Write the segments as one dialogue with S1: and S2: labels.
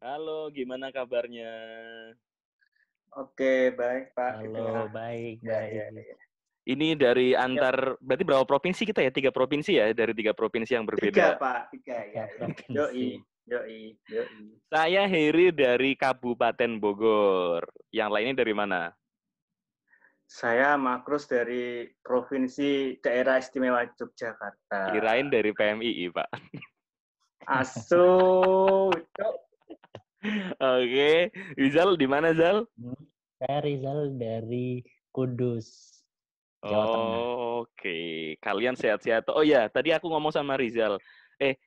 S1: Halo, gimana kabarnya?
S2: Oke, baik Pak.
S3: Halo, baik,
S2: Ya.
S3: baik.
S1: Ini dari
S2: Ya,
S1: berarti berapa provinsi kita ya? 3 provinsi ya? Dari 3 provinsi yang
S2: tiga
S1: berbeda.
S2: Pak, tiga
S3: Tiga
S2: ya.
S3: provinsi.
S2: Yoi.
S1: Saya Heri dari Kabupaten Bogor. Yang lainnya dari mana?
S2: Saya Makrus dari Provinsi Daerah Istimewa Yogyakarta.
S1: Kirain dari PMII, Pak.
S2: Asu, Cok.
S1: Oke. Rizal di mana, Zal?
S3: Saya Rizal dari Kudus, Jawa Tengah.
S1: Oke. Kalian sehat-sehat. Oh ya, tadi aku ngomong sama Rizal.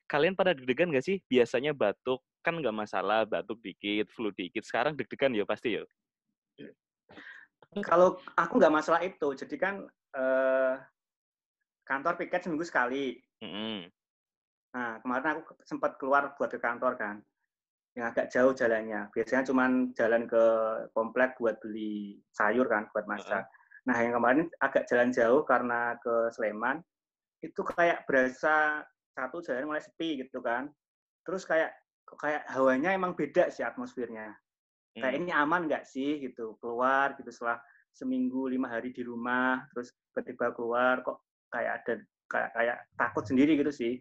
S1: Kalian pada deg-degan nggak sih? Biasanya batuk kan nggak masalah, batuk dikit, flu dikit. Sekarang deg-degan ya pasti ya?
S2: Kalau aku nggak masalah itu, jadi kan kantor piket seminggu sekali.
S1: Mm-mm.
S2: Nah, kemarin aku sempat keluar buat ke kantor kan, yang agak jauh jalannya. Biasanya cuma jalan ke komplek buat beli sayur kan, buat masak. Nah, yang kemarin agak jalan jauh karena ke Sleman, itu kayak berasa satu jalan mulai sepi gitu kan. Terus kayak hawanya emang beda sih atmosfernya. Kayak ini aman nggak sih gitu, keluar gitu setelah seminggu 5 hari di rumah, terus tiba-tiba keluar kok kayak ada kayak takut sendiri gitu sih.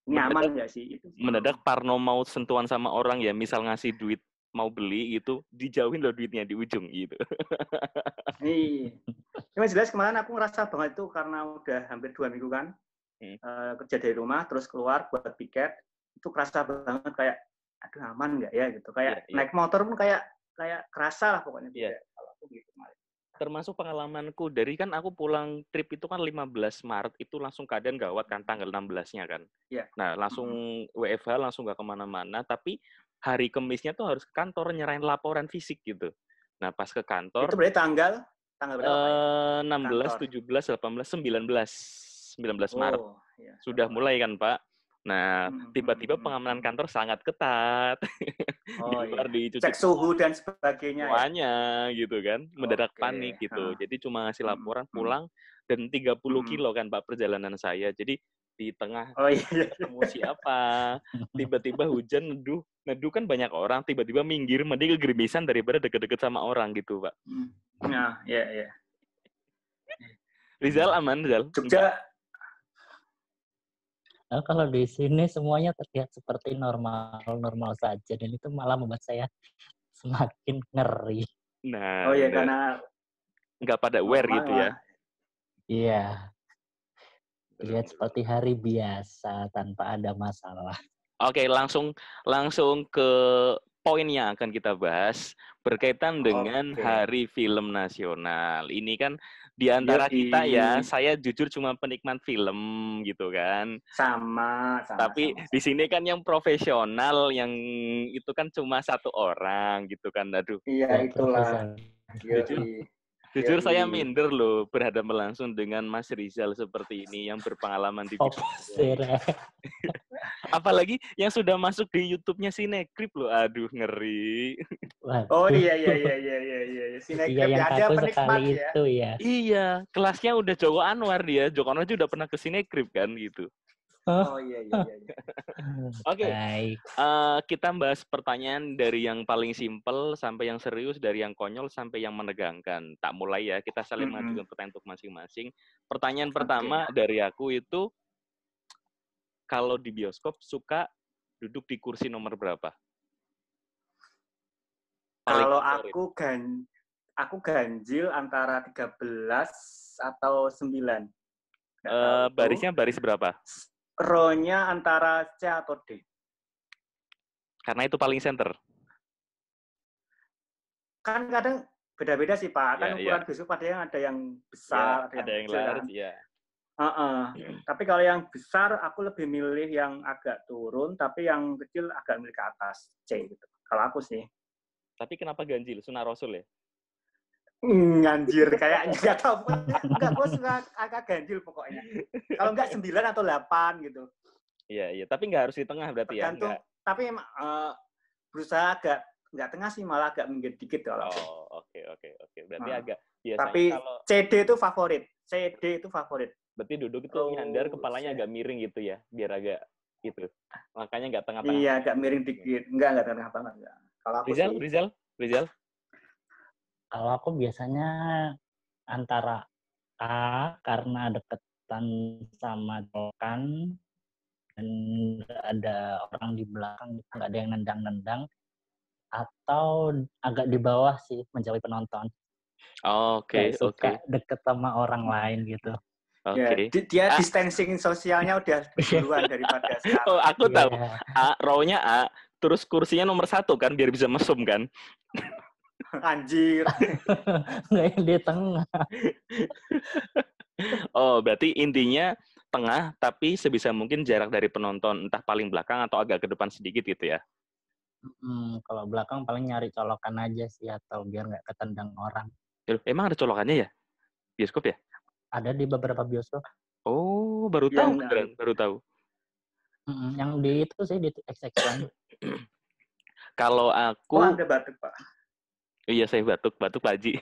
S2: Ini
S1: Mendadak
S2: aman nggak sih? Itu sih.
S1: mendadak parno mau sentuhan sama orang ya, misal ngasih duit mau beli gitu, dijauhin loh duitnya di ujung gitu.
S2: Nih, yang jelas kemarin aku ngerasa banget itu karena udah hampir 2 minggu kan kerja dari rumah, terus keluar buat piket, itu kerasa banget kayak, aduh aman nggak ya gitu. Kayak
S1: Iya.
S2: naik motor pun kayak kerasa lah pokoknya
S1: Iya.
S2: beda. Kalau aku gitu kemarin.
S1: Termasuk pengalamanku dari kan aku pulang trip itu kan 15 Maret itu langsung keadaan gawat kan tanggal 16-nya kan.
S2: Iya.
S1: Nah, langsung WFH langsung gak kemana-mana, tapi hari Kemisnya tuh harus ke kantor nyerahin laporan fisik gitu. Nah, pas ke
S2: Itu
S1: kantor
S2: berarti tanggal berapa Pak ya?
S1: 16,
S2: Kantor.
S1: 17, 18, 19 Maret.
S2: Oh, iya.
S1: Sudah mulai kan, Pak. Nah, tiba-tiba pengamanan kantor sangat ketat. Di
S2: Oh
S1: luar
S2: iya.
S1: dicuci
S2: Cek suhu dan sebagainya ya.
S1: semuanya gitu kan, mendadak panik
S2: Oke.
S1: gitu. Jadi cuma ngasih laporan pulang dan 30 kilo kan Pak perjalanan saya. Jadi di tengah
S2: Oh iya.
S1: ketemu siapa, tiba-tiba hujan neduh kan banyak orang, tiba-tiba minggir mending kegerimisan daripada deket-deket sama orang gitu Pak.
S2: Nah, iya.
S1: Rizal aman, Rizal? Enggak.
S2: Jogja.
S3: Nah, kalau di sini semuanya terlihat seperti normal saja dan itu malah membuat saya semakin ngeri.
S1: Nah,
S2: Oh iya,
S1: bener.
S2: karena
S1: Nggak pada aware
S2: normal
S1: gitu ya.
S2: lah.
S3: Iya, terlihat
S1: Bener.
S3: seperti hari biasa tanpa ada masalah.
S1: Oke, langsung ke poin yang akan kita bahas berkaitan dengan
S2: Oke.
S1: Hari Film Nasional. Ini kan di antara kita ya, saya jujur cuma penikmat film gitu kan.
S2: Sama.
S1: Tapi di sini kan yang profesional yang itu kan cuma satu orang gitu kan. Aduh,
S2: Iya,
S3: Ya,
S2: itulah.
S1: jujur jujur saya minder loh berhadapan langsung dengan Mas Rizal seperti ini yang berpengalaman di bidang
S3: Fokusir.
S1: apalagi yang sudah masuk di YouTube-nya Sinegrip loh. Aduh, ngeri.
S2: Oh
S3: Waduh.
S2: iya.
S3: Iya,
S2: Sinegrip
S3: yang
S2: ya, ada
S3: kaku
S2: penikmat
S3: sekali
S2: ya.
S3: itu ya.
S1: Iya, kelasnya udah Joko Anwar dia. Joko Anwar juga udah pernah ke Sinegrip kan gitu.
S2: Oh iya.
S1: Oke,
S3: Baik.
S1: kita bahas pertanyaan dari yang paling simpel sampai yang serius, dari yang konyol sampai yang menegangkan. Tak mulai ya, kita saling mengajukan pertanyaan untuk masing-masing. Pertanyaan pertama dari aku itu, kalau di bioskop suka duduk di kursi nomor berapa?
S2: Kalau
S1: favorit.
S2: aku ganjil antara 13 atau 9.
S1: Barisnya baris berapa?
S2: Row-nya antara C atau D.
S1: Karena itu paling center.
S2: Kan kadang beda-beda sih Pak. Kan ukuran bioskop ada yang besar,
S1: Ya,
S2: ada yang kecil
S1: large,
S2: kan.
S1: ya.
S2: Tapi kalau yang besar aku lebih milih yang agak turun, tapi yang kecil agak milih ke atas C gitu. Kalau aku sih.
S1: Tapi kenapa ganjil? Sunah Rasul ya?
S2: Anjir, kayak nggak tahu. Enggak, gue suka agak ganjil pokoknya. Kalau nggak 9 atau 8 gitu.
S1: Iya. Tapi nggak harus di tengah berarti
S2: Tergantung,
S1: ya?
S2: tapi berusaha agak nggak tengah sih, malah agak minggir dikit kalau.
S1: Oke. Berarti agak biasanya
S2: tapi
S1: kalau
S2: CD itu favorit. CD itu favorit.
S1: berarti duduk itu nyandar kepalanya agak miring gitu ya, biar agak gitu. Makanya nggak tengah-tengah.
S2: Iya, agak miring dikit. Enggak tengah banget. Enggak. Kalau aku
S1: Rizal?
S3: Kalau aku biasanya antara A karena deketan sama colokan dan nggak ada orang di belakang, nggak ada yang nendang-nendang, atau agak di bawah sih menjauhi penonton.
S1: Oke.
S3: Nggak suka deket sama orang lain gitu.
S1: Oke.
S2: Ya, dia distancing sosialnya udah duluan daripada sekarang.
S1: Oh, aku tahu.
S3: Yeah.
S1: Row-nya A, terus kursinya nomor 1 kan, biar bisa mesum kan.
S2: Anjir.
S3: Nggak yang di tengah.
S1: Oh, berarti intinya tengah, tapi sebisa mungkin jarak dari penonton, entah paling belakang atau agak ke depan sedikit gitu ya.
S3: Kalau belakang paling nyari colokan aja sih, atau biar nggak ketendang orang.
S1: Emang ada colokannya ya? Bioskop ya?
S3: Ada di beberapa bioskop.
S1: Oh, baru tahu beneran, baru tahu.
S3: Yang di itu sih, di XX1.
S1: Kalau aku...
S2: Oh, Anda batuk, Pak.
S1: Iya, saya batuk Pak Haji.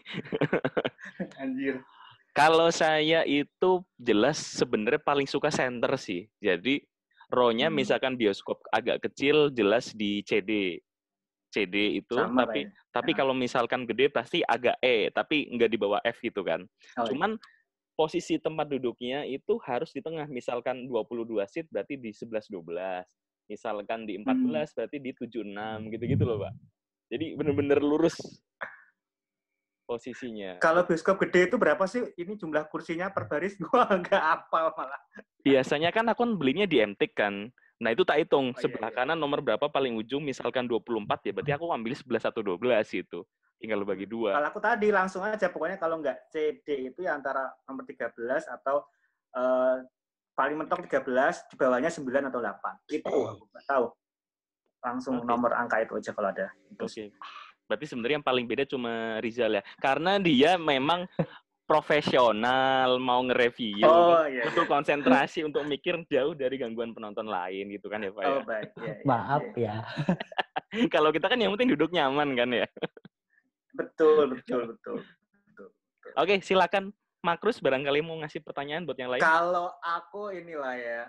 S2: Anjir.
S1: Kalau saya itu jelas sebenarnya paling suka center sih. Jadi row-nya misalkan bioskop agak kecil jelas di CD itu,
S2: sama
S1: tapi kalau misalkan gede pasti agak E, tapi nggak di bawah F gitu kan. Cuman posisi tempat duduknya itu harus di tengah. Misalkan 22 seat berarti di 11-12. Misalkan di 14 berarti di 7-6 gitu-gitu loh, Pak. Jadi bener-bener lurus posisinya.
S2: Kalau bioskop gede itu berapa sih ini jumlah kursinya per baris? Gua nggak hafal malah.
S1: Biasanya kan aku belinya di MTik kan. Nah, itu tak hitung. Sebelah kanan nomor berapa paling ujung, misalkan 24, ya berarti aku ambil 11 atau 12 itu. Tinggal bagi 2.
S2: Kalau aku tadi langsung aja, pokoknya kalau nggak CD itu ya antara nomor 13 atau paling mentok 13, di bawahnya 9 atau 8. Itu aku nggak tahu. Langsung nomor angka itu aja kalau ada.
S1: Oke. Berarti sebenarnya yang paling beda cuma Rizal ya. Karena dia memang profesional, mau nge-review, butuh konsentrasi untuk mikir jauh dari gangguan penonton lain gitu kan ya Pak ya.
S2: Oh baik.
S3: Maaf ya.
S1: Kalau kita kan yang penting duduk nyaman kan ya.
S2: Betul.
S1: Oke, silakan Makrus barangkali mau ngasih pertanyaan buat yang lain.
S2: Kalau aku inilah ya,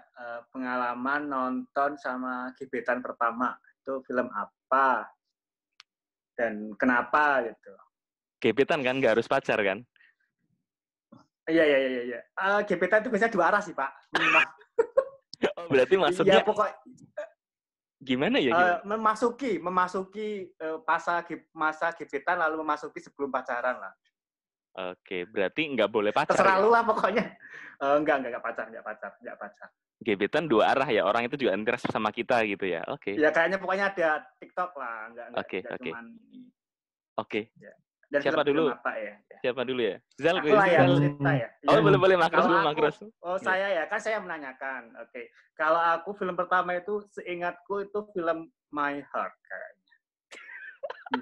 S2: pengalaman nonton sama gebetan pertama, itu film apa dan kenapa gitu.
S1: Gebetan kan, nggak harus pacar kan?
S2: Iya. Gebetan itu biasanya 2 arah sih, Pak.
S1: Oh, berarti maksudnya...
S2: Iya, pokoknya...
S1: Gimana ya?
S2: Memasuki masa gebetan lalu memasuki sebelum pacaran lah.
S1: Oke, berarti nggak boleh pacar.
S2: Terserah lu lah pokoknya. Enggak pacar.
S1: Gebetan 2 arah ya, orang itu juga interest sama kita gitu ya. Oke.
S2: Ya kayaknya pokoknya ada TikTok lah, enggak cuman ini.
S1: Oke.
S2: Ya.
S1: Siapa dulu?
S2: Apa ya?
S1: Siapa dulu ya? Zal,
S2: aku lah yang cerita ya.
S1: Oh, boleh Makrus.
S2: Saya ya, kan saya menanyakan. Oke. Kalau aku film pertama itu seingatku itu film My Heart kayaknya.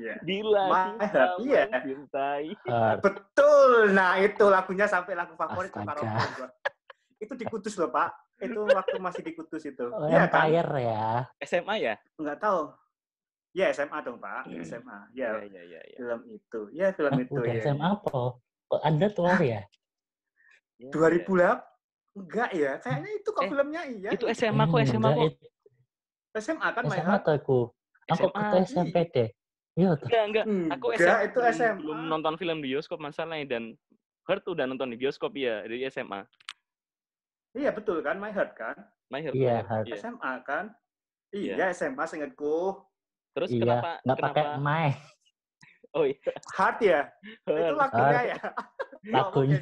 S2: Iya.
S1: Gila.
S2: My Heart, iya. Betul. Nah, itu lagunya sampai lagu favorit karaoke gua. Itu di Kudus loh, Pak. Itu waktu masih di Kudus itu.
S3: Iya kan? Ya.
S1: SMA ya?
S2: Enggak tahu. Ya, SMA dong, Pak. SMA. Ya. Film itu. Ya, film itu
S3: udah
S2: ya.
S3: SMA apa? Kok Anda tua ya?
S2: 2008? Enggak ya. Kayaknya itu kok filmnya iya.
S1: Itu SMA kok.
S2: SMA kan My
S3: SMA
S2: Heart?
S3: tuh aku. Aku ke SMP deh. Iya tuh.
S1: Enggak. Aku SMA.
S2: Itu SMA.
S1: Belum nonton film di bioskop masalahnya, dan Heart udah nonton di bioskop ya, dari SMA.
S2: Iya, betul kan? My Heart kan?
S1: My Heart.
S3: Iya,
S2: SMA kan? Iya, SMA seingatku.
S1: Terus kenapa?
S3: Nggak pakai My.
S2: Oh iya. Heart ya? Itu lagunya ya?
S3: Lagunya.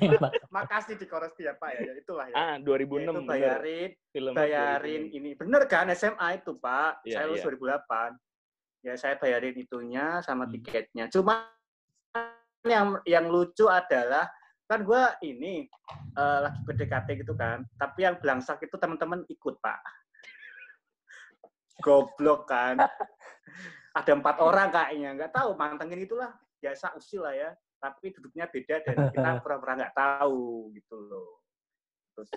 S2: Makasih dikoreksi ya, Pak ya. Itulah ya.
S1: 2006.
S2: Itu bayarin ini. Bener kan? SMA itu, Pak. Saya lulus 2008. Ya, saya bayarin itunya sama tiketnya. Cuma yang lucu adalah kan gue ini lagi PDKT gitu kan, tapi yang belangsak itu teman-teman ikut, Pak. Goblok kan. Ada 4 orang kayaknya, nggak tahu, mantengin itulah, biasa usil lah ya, tapi duduknya beda dan kita pura-pura nggak tahu gitu loh. Terus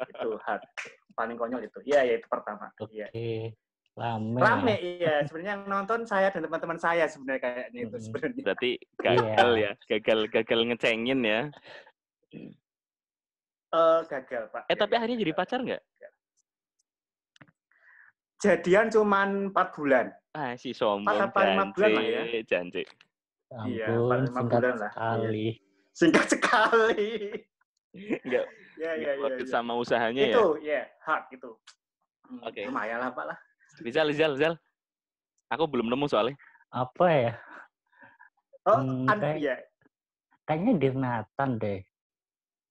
S2: itu paling konyol itu. Iya, itu pertama.
S3: Oke.
S2: Rame iya, sebenarnya yang nonton saya dan teman-teman saya sebenarnya kayaknya itu sebenarnya.
S1: Berarti gagal ya, gagal ngecengin ya.
S2: Gagal, Pak.
S1: Tapi akhirnya jadi pacar nggak?
S2: jadian cuman 4 bulan.
S1: Ah, si sombong.
S2: 4 apa 5 bulan lah ya.
S1: Janji.
S2: Iya,
S3: Ampun,
S2: 4-5
S3: singkat
S2: bulan lah.
S3: sekali.
S2: Singkat sekali.
S1: Enggak.
S2: Ya.
S1: Sama usahanya ya.
S2: Itu, hard itu.
S1: Oke.
S2: Lumayan lah, Pak lah.
S1: Rizal. Aku belum nemu soalnya.
S3: Apa ya? Kayaknya Dirnatan deh.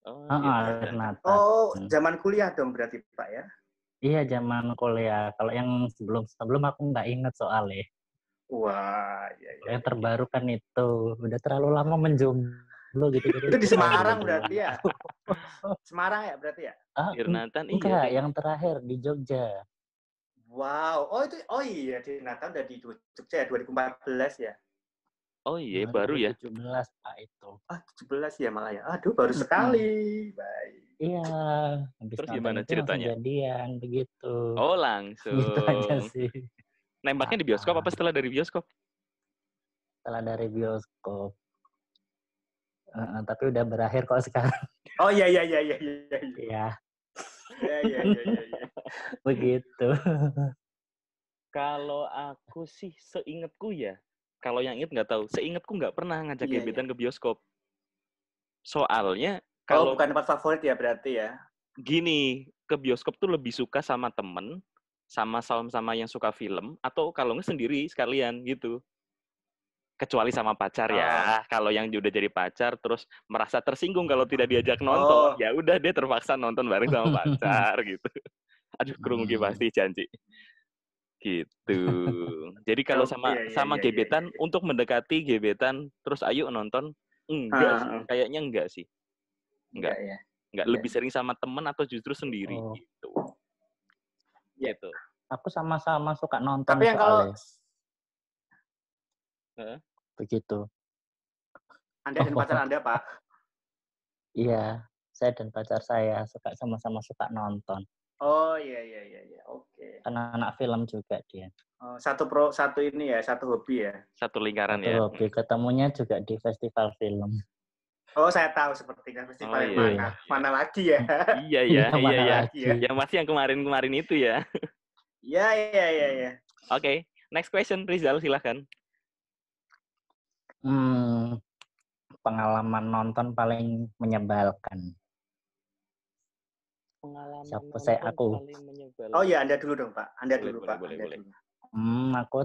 S3: Dirnatan.
S2: Oh, zaman kuliah dong berarti, Pak ya?
S3: Iya, zaman kuliah. Kalau yang sebelum aku nggak inget soalnya.
S2: Wah, ya.
S3: Yang terbaru kan itu. Udah terlalu lama menjomblo gitu.
S2: Itu di Semarang berarti ya? Semarang ya berarti ya?
S1: Dirnatan
S3: enggak, yang terakhir di Jogja.
S2: Wow. Oh iya, Dirnatan udah di Jogja ya, 2014 ya?
S1: Oh iya, baru ya?
S3: 17 Pak itu.
S2: 17 ya malah ya. Aduh, baru sekali. Baik.
S3: Iya.
S1: Terus gimana ceritanya?
S3: Kejadian begitu.
S1: Oh, langsung.
S3: Gitu aja sih.
S1: Nembaknya di bioskop apa setelah dari bioskop?
S3: Setelah dari bioskop. Tapi udah berakhir kok sekarang.
S2: Oh iya.
S3: Iya.
S2: Iya.
S3: Begitu.
S1: Kalau aku sih seingatku ya, kalau yang inget nggak tahu, seingatku nggak pernah ngajak gebetan ke bioskop. Soalnya kalau
S2: bukan tempat favorit ya berarti ya.
S1: Gini, ke bioskop tuh lebih suka sama temen, sama yang suka film, atau kalau nggak sendiri sekalian gitu. Kecuali sama pacar ya. Kalau yang udah jadi pacar terus merasa tersinggung kalau tidak diajak nonton, ya udah dia terpaksa nonton bareng sama pacar gitu. Aduh, kerungu pasti janji. Gitu. Jadi kalau sama gebetan untuk mendekati gebetan terus ayo nonton, enggak sih. Kayaknya enggak sih. Enggak. Enggak, lebih sering sama temen atau justru sendiri gitu. Gitu.
S3: Aku sama-sama suka nonton.
S2: Tapi yang kalau
S3: begitu.
S2: Anda dan pacar Anda, Pak?
S3: Iya, saya dan pacar saya sama-sama suka nonton.
S2: Oh iya, oke.
S3: Karena anak film juga dia.
S2: Satu ini ya, satu hobi ya.
S1: Satu lingkaran ya.
S3: Satu hobi, ketemunya juga di festival film.
S2: Oh, saya tahu sepertinya festival mana. Mana lagi ya?
S1: Iya.
S2: Lagi ya.
S1: Yang masih yang kemarin itu ya.
S2: Iya.
S1: Oke, next question Rizal, silakan.
S3: Pengalaman nonton paling menyebalkan.
S1: Aku.
S2: Oh iya, Anda dulu dong, Pak. Anda dulu, Pak.
S1: Boleh.
S3: Aku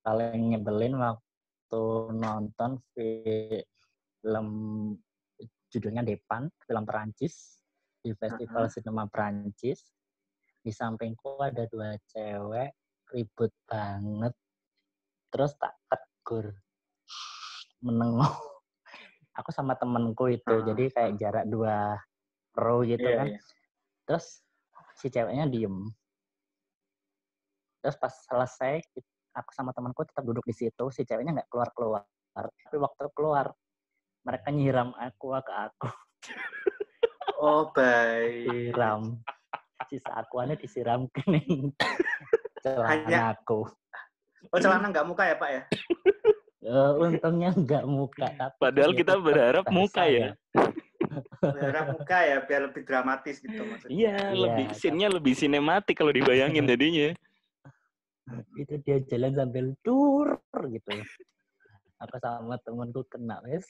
S3: paling nyebelin waktu nonton film judulnya Depan, film Perancis di Festival Cinema Perancis. Di sampingku ada 2 cewek ribut banget. Terus tak tegur. Menengok. Aku sama temenku itu, jadi kayak jarak 2 row gitu kan.
S2: Iya.
S3: Terus si ceweknya diem. Terus pas selesai, aku sama temanku tetap duduk di situ. Si ceweknya nggak keluar. Tapi waktu keluar, mereka nyiram aqua ke aku.
S2: Oh, baik.
S3: Siram. Sisa aquanya disiram ke celana aku.
S2: Oh, celana nggak muka ya, Pak ya?
S3: Untungnya nggak muka. Tapi
S1: padahal kita berharap muka ya.
S2: Berharap muka ya, biar lebih dramatis gitu maksudnya.
S1: Iya, lebih scene-nya lebih sinematik kalau dibayangin jadinya.
S3: Itu dia jalan sambil dur gitu. Aku sama temanku kena, wes.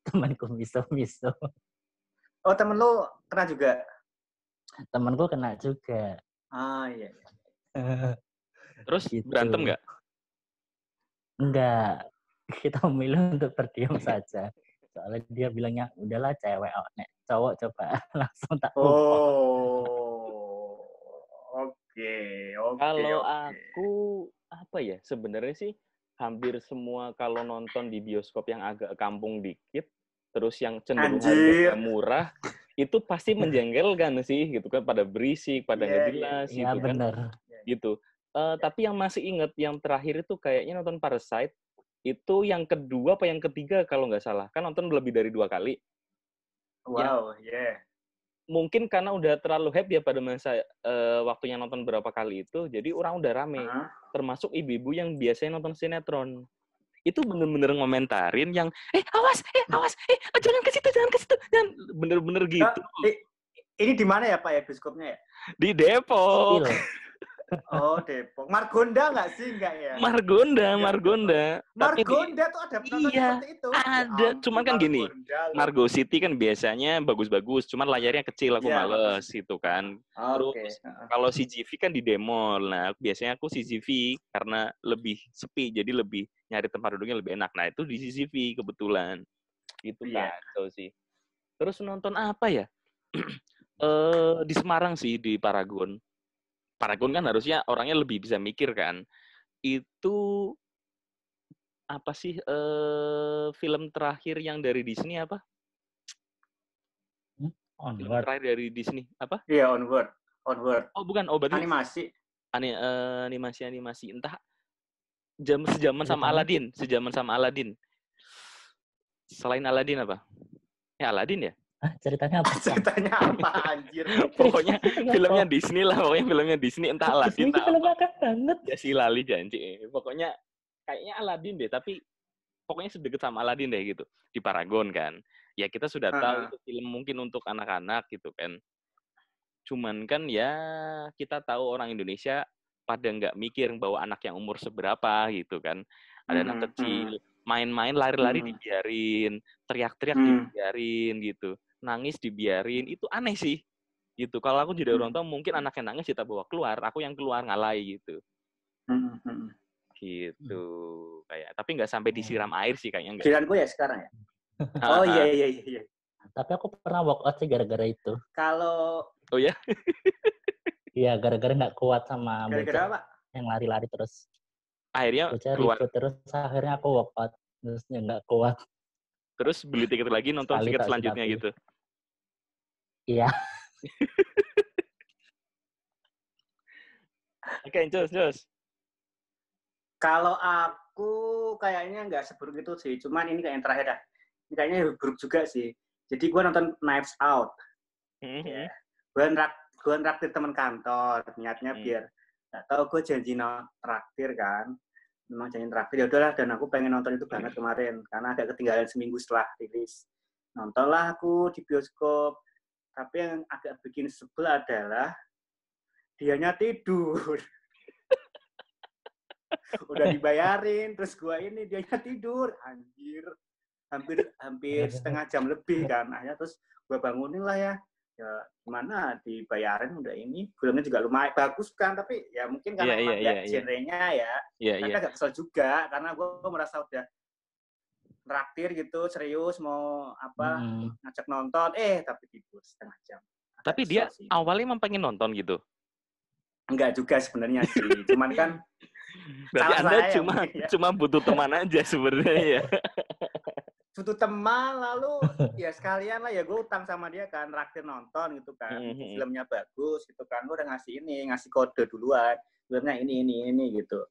S3: Temanku miso-miso.
S2: Oh, temen lu kena juga?
S3: Temanku kena juga.
S2: Ah, iya.
S1: Terus gitu. Berantem nggak?
S3: Enggak. Kita memilih untuk berdiam saja. Soalnya dia bilangnya, udahlah cewek, nek cowok coba langsung tak lupa.
S2: Oke.
S1: Kalau aku, apa ya, sebenarnya sih hampir semua kalau nonton di bioskop yang agak kampung dikit, terus yang cenderung harganya murah, itu pasti menjengkelkan sih, gitu kan, pada berisik, pada nggak jelas, gitu kan.
S3: Bener.
S1: Gitu. Tapi yang masih inget, yang terakhir itu kayaknya nonton Parasite, itu yang kedua apa yang ketiga kalau nggak salah. Kan nonton lebih dari 2 kali.
S2: Wow,
S1: Mungkin karena udah terlalu hype ya pada masa waktunya nonton berapa kali itu, jadi orang udah rame. Termasuk ibu-ibu yang biasanya nonton sinetron. Itu bener-bener ngomentarin yang, awas, jangan ke situ. Dan bener-bener gitu.
S2: Ini di mana ya Pak ya bioskopnya ya?
S1: Di Depok.
S2: Oh, Depok. Margonda nggak sih? Nggak ya?
S1: Margonda. Tapi
S2: Margonda tuh ada penonton
S1: iya,
S2: seperti itu.
S1: ada.
S2: Ya
S1: Cuman
S2: ampun,
S1: kan gini,
S2: Margonda loh.
S1: Margo City kan biasanya bagus-bagus, cuman layarnya kecil, aku
S2: Iya,
S1: males gitu kan.
S2: Oke.
S1: Terus kalau CGV kan di demol. Nah, biasanya aku CGV karena lebih sepi, jadi lebih nyari tempat duduknya lebih enak. Nah, itu di CGV kebetulan. Itu
S2: Iya.
S1: kacau sih. Terus nonton apa ya? Di Semarang sih, di Paragon. Paragon kan harusnya orangnya lebih bisa mikir kan. Itu apa sih film terakhir yang dari Disney apa? Film
S3: Onward.
S1: terakhir dari Disney apa?
S2: Iya, Onward.
S1: Oh bukan, berarti
S2: Animasi.
S1: animasi. Entah sejaman sama Aladdin, Selain Aladdin apa? Aladin ya?
S3: Ceritanya apa?
S2: Ceritanya apa anjir?
S1: Pokoknya filmnya Disney lah, entah Aladdin
S3: Disney
S1: entah
S3: filmnya
S1: apa.
S3: kan banget.
S1: Ya si Lali janji. Pokoknya kayaknya Aladdin deh, tapi pokoknya sedekat sama Aladdin deh gitu. Di Paragon kan. Ya kita sudah tahu itu film mungkin untuk anak-anak gitu kan. Cuman kan ya kita tahu orang Indonesia pada nggak mikir bahwa anak yang umur seberapa gitu kan. Ada anak kecil, main-main lari-lari dibiarin, teriak-teriak dibiarin gitu. Nangis dibiarin, itu aneh sih. Gitu. Kalau aku jadi orang tua mungkin anaknya nangis kita bawa keluar, aku yang keluar ngalai gitu. Gitu. Kayak tapi nggak sampai disiram air sih kayaknya enggak.
S2: Giliranku ya sekarang ya. Oh iya.
S3: Tapi aku pernah walk out sih gara-gara itu.
S2: Kalau
S1: oh ya?
S3: Iya, gara-gara nggak kuat sama
S2: gara-gara apa?
S3: Yang lari-lari terus.
S1: Akhirnya
S3: bocah
S1: keluar.
S3: Ribut terus akhirnya aku walk out. Terus nggak kuat.
S1: Terus beli tiket lagi nonton tiket selanjutnya gitu.
S3: Iya.
S1: Oke, Jos.
S2: Kalau aku kayaknya nggak seburuk itu sih. Cuman ini kayak yang terakhir dah. Ini kayaknya buruk juga sih. Jadi gue nonton Knives Out. Ya. Gue nraktir teman kantor. Niatnya biar nggak tahu gue janji traktir kan. Memang janji traktir. Ya udahlah. Dan aku pengen nonton itu banget kemarin. Karena agak ketinggalan seminggu setelah rilis. Nontonlah aku di bioskop. Tapi yang agak bikin sebel adalah dianya tidur. Udah dibayarin, terus gua ini dianya tidur, anjir. Hampir setengah jam lebih kan. Akhirnya terus gua bangunin lah ya. Ya gimana dibayarin udah ini. Filmnya juga lumayan bagus kan, tapi ya mungkin karena genrenya ya. Tapi agak kesel juga karena gua merasa udah traktir gitu, serius mau apa ngajak nonton, tapi tidur setengah jam.
S1: Tapi dia awalnya emang pengen nonton gitu?
S2: Enggak juga sebenarnya sih, cuman kan
S1: berarti Anda cuma butuh teman aja sebenarnya ya.
S2: Butuh teman, lalu ya sekalian lah ya gue utang sama dia kan, traktir nonton gitu kan. Filmnya bagus gitu kan, gue udah ngasih kode duluan, filmnya ini gitu.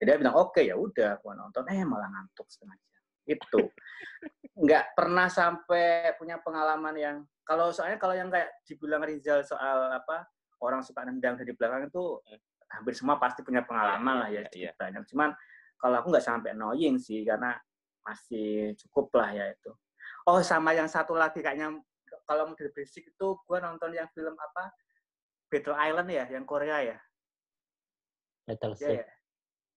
S2: Jadi dia bilang oke, ya udah gue nonton, malah ngantuk setengah jam. Itu nggak pernah sampai punya pengalaman yang soalnya kalau yang kayak dibilang Rizal soal apa orang suka nendang dari belakang itu hampir semua pasti punya pengalaman lah ya ceritanya. Cuman kalau aku nggak sampai annoying sih karena masih cukup lah ya itu. Oh sama yang satu lagi kayaknya kalau model basic itu gue nonton yang film apa Battle Island ya yang Korea ya.
S3: Battleship.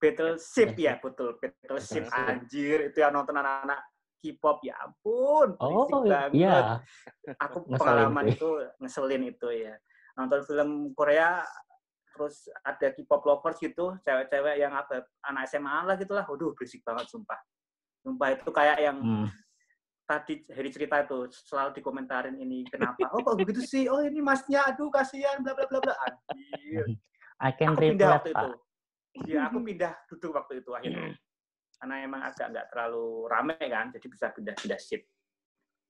S2: Battleship ya betul Battleship anjir itu yang nonton anak-anak K-pop ya ampun berisik banget. Iya. Aku pengalaman itu ngeselin itu ya. Nonton film Korea terus ada K-pop lovers gitu, cewek-cewek yang anak SMA lah gitulah. Waduh berisik banget sumpah. Sumpah itu kayak yang tadi Heri cerita itu selalu dikomentarin ini kenapa? Oh kok begitu sih? Oh ini masnya aduh kasihan bla bla bla bla. Anjir. Aku pindah waktu itu. Ya aku pindah duduk waktu itu akhirnya. Karena emang agak nggak terlalu rame kan, jadi bisa pindah seat.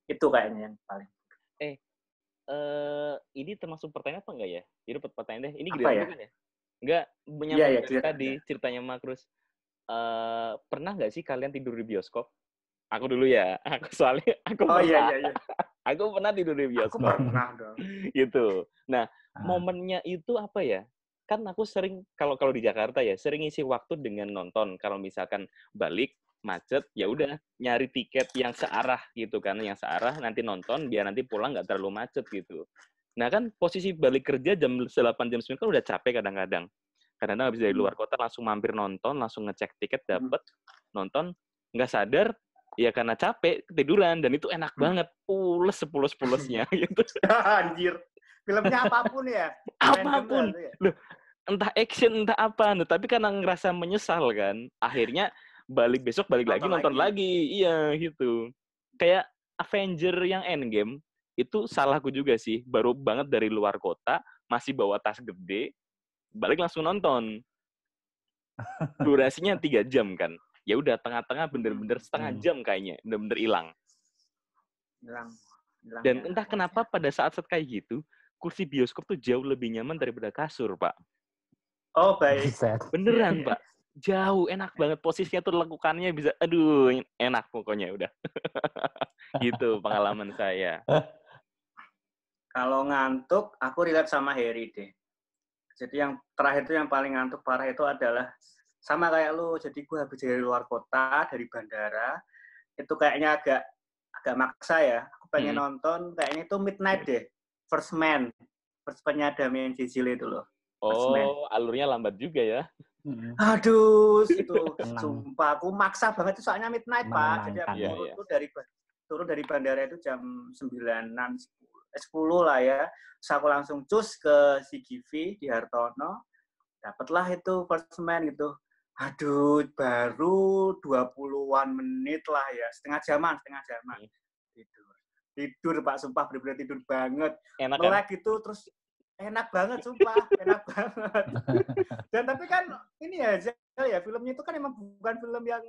S2: Itu kayaknya yang paling.
S1: Ini termasuk pertanyaan apa enggak ya? Jadi pertanyaan deh. Ini
S2: giliran
S1: bukan ya? Enggak, menyambung tadi ceritanya Makrus. Pernah nggak sih kalian tidur di bioskop? Aku dulu ya. Aku pernah.
S2: Iya.
S1: Aku pernah tidur di bioskop.
S2: Aku pernah dong.
S1: Gitu. Nah, momennya itu apa ya? Kan aku sering kalau di Jakarta ya sering isi waktu dengan nonton. Kalau misalkan balik macet ya udah nyari tiket yang searah gitu kan, yang searah nanti nonton biar nanti pulang nggak terlalu macet gitu. Nah kan posisi balik kerja jam 8 jam 9 kan udah capek kadang-kadang. Kadang-kadang habis dari luar kota langsung mampir nonton, langsung ngecek tiket, dapet, nonton, nggak sadar, ya karena capek, ketiduran, dan itu enak banget, pules sepules-pulesnya gitu.
S2: Anjir. Filmnya apapun ya?
S1: Apapun.
S2: Random ya?
S1: Loh, entah action, entah apa, tapi karena ngerasa menyesal kan, akhirnya besok balik lagi, nonton lagi. Iya, gitu. Kayak Avenger yang Endgame, itu salahku juga sih. Baru banget dari luar kota, masih bawa tas gede, balik langsung nonton. Durasinya 3 jam kan. Ya udah tengah-tengah bener-bener setengah jam kayaknya, bener-bener hilang. Dan
S2: ya,
S1: entah kenapa pada saat-saat kayak gitu, kursi bioskop tuh jauh lebih nyaman daripada kasur, Pak.
S2: Oh, baik.
S1: Beneran, Pak. Jauh, enak banget. Posisinya tuh lekukannya bisa, aduh, enak pokoknya udah. Gitu pengalaman saya.
S2: Kalau ngantuk, aku relate sama Harry deh. Jadi yang terakhir itu yang paling ngantuk parah itu adalah sama kayak lu. Jadi gue habis dari luar kota, dari bandara, itu kayaknya agak maksa ya. Aku pengen nonton, kayaknya itu Midnight deh. First Man-nya Damien Chazelle itu loh.
S1: Oh, alurnya lambat juga ya.
S2: Aduh, itu sumpah aku maksa banget itu soalnya midnight, Pak. Jadi aku turun dari bandara itu jam 9-an 10 lah ya. Terus aku langsung cus ke CGV di Hartono. Dapatlah itu First Man gitu. Aduh, baru 20-an menit lah ya. Setengah jaman. Tidur Pak, sumpah benar-benar tidur banget. Melek gitu terus enak banget, sumpah. Enak banget. Dan tapi kan ini ya, filmnya itu kan emang bukan film yang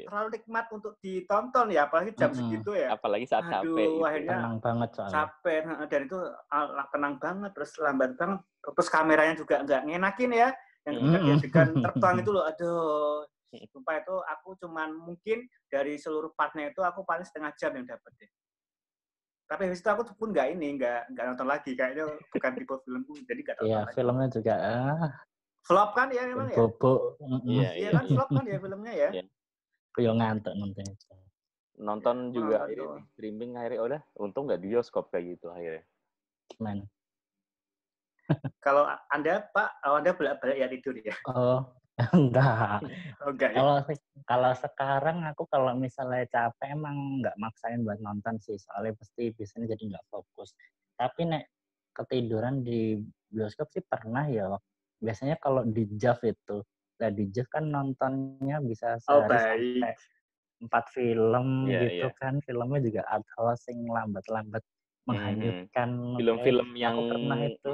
S2: terlalu nikmat untuk ditonton ya, apalagi jam segitu ya.
S1: Apalagi saat capek gitu.
S2: Akhirnya
S3: tenang banget soalnya.
S2: Capek, dan itu tenang banget, terus lambat banget. Terus kameranya juga nggak ngenakin ya. Yang degan tertuang itu loh, aduh. Sumpah itu aku cuman mungkin dari seluruh partnya itu aku paling setengah jam yang dapet deh. Tapi habis itu aku pun nggak nonton lagi, kayaknya bukan tipe filmku, jadi nggak nonton lagi.
S3: Filmnya juga
S2: flop kan ya memang ya.
S3: Bobo.
S2: Iya kan flop kan ya filmnya ya.
S3: Yo ngantuk nonton.
S1: Nonton juga streaming akhirnya udah, untung nggak di bioskop kayak gitu akhirnya.
S3: Gimana?
S2: Kalau Anda Pak, Anda bolak-balik ya tidur ya?
S3: Oh, enggak.
S2: Ya?
S3: Kalau sekarang aku kalau misalnya capek emang nggak maksain buat nonton sih, soalnya pasti biasanya jadi nggak fokus. Tapi nek ketiduran di bioskop sih pernah ya. Biasanya kalau di JAV itu, di JAV kan nontonnya bisa sehari sampai 4 film gitu kan. Filmnya juga art house yang lambat-lambat menghanyutkan.
S1: Film-film yang
S3: aku pernah itu.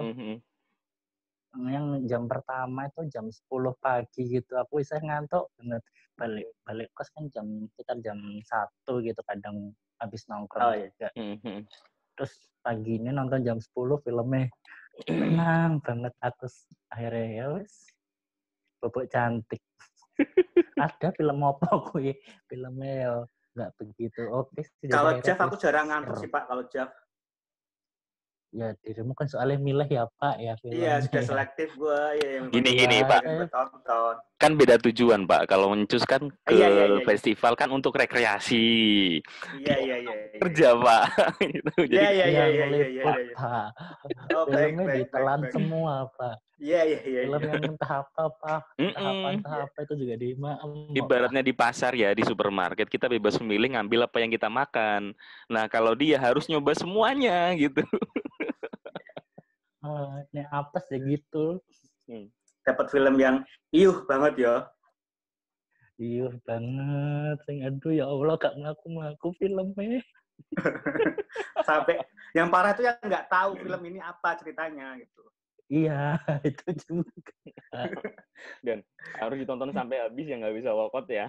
S3: Yang jam pertama itu jam 10 pagi gitu, aku bisa ngantuk banget. Balik kos kan sekitar jam 1 gitu, kadang habis nongkrong juga. Terus pagi ini nonton jam 10 filmnya tenang banget, aku akhirnya ya wes Bobok Cantik. Ada film apa kuwi? Filmnya ya nggak begitu oke.
S2: Kalau JAV aku jarang ngantuk sih Pak, kalau JAV.
S3: Ya dirimu kan soalnya milih ya Pak ya filmnya.
S2: Iya, sudah selektif gue ya yang
S1: gini Pak.
S2: Tonton.
S1: Kan beda tujuan Pak. Kalau Mencus kan ke festival kan untuk rekreasi.
S2: Iya.
S1: Kerja Pak. Gitu.
S2: Iya.
S3: Filmnya ditelan semua Pak.
S2: Iya.
S3: Film yang entah apa itu juga
S1: ibaratnya di pasar ya, di supermarket kita bebas memilih ngambil apa yang kita makan. Nah kalau dia harus nyoba semuanya gitu.
S3: Ini apa sih gitu?
S2: Dapat film yang iuh banget ya.
S3: Iuh banget. Aduh ya Allah, gak ngaku filmnya.
S2: Sampai yang parah itu yang nggak tahu film ini apa ceritanya gitu.
S3: Iya, itu juga.
S1: Dan harus ditonton sampai habis ya, nggak bisa walkout ya.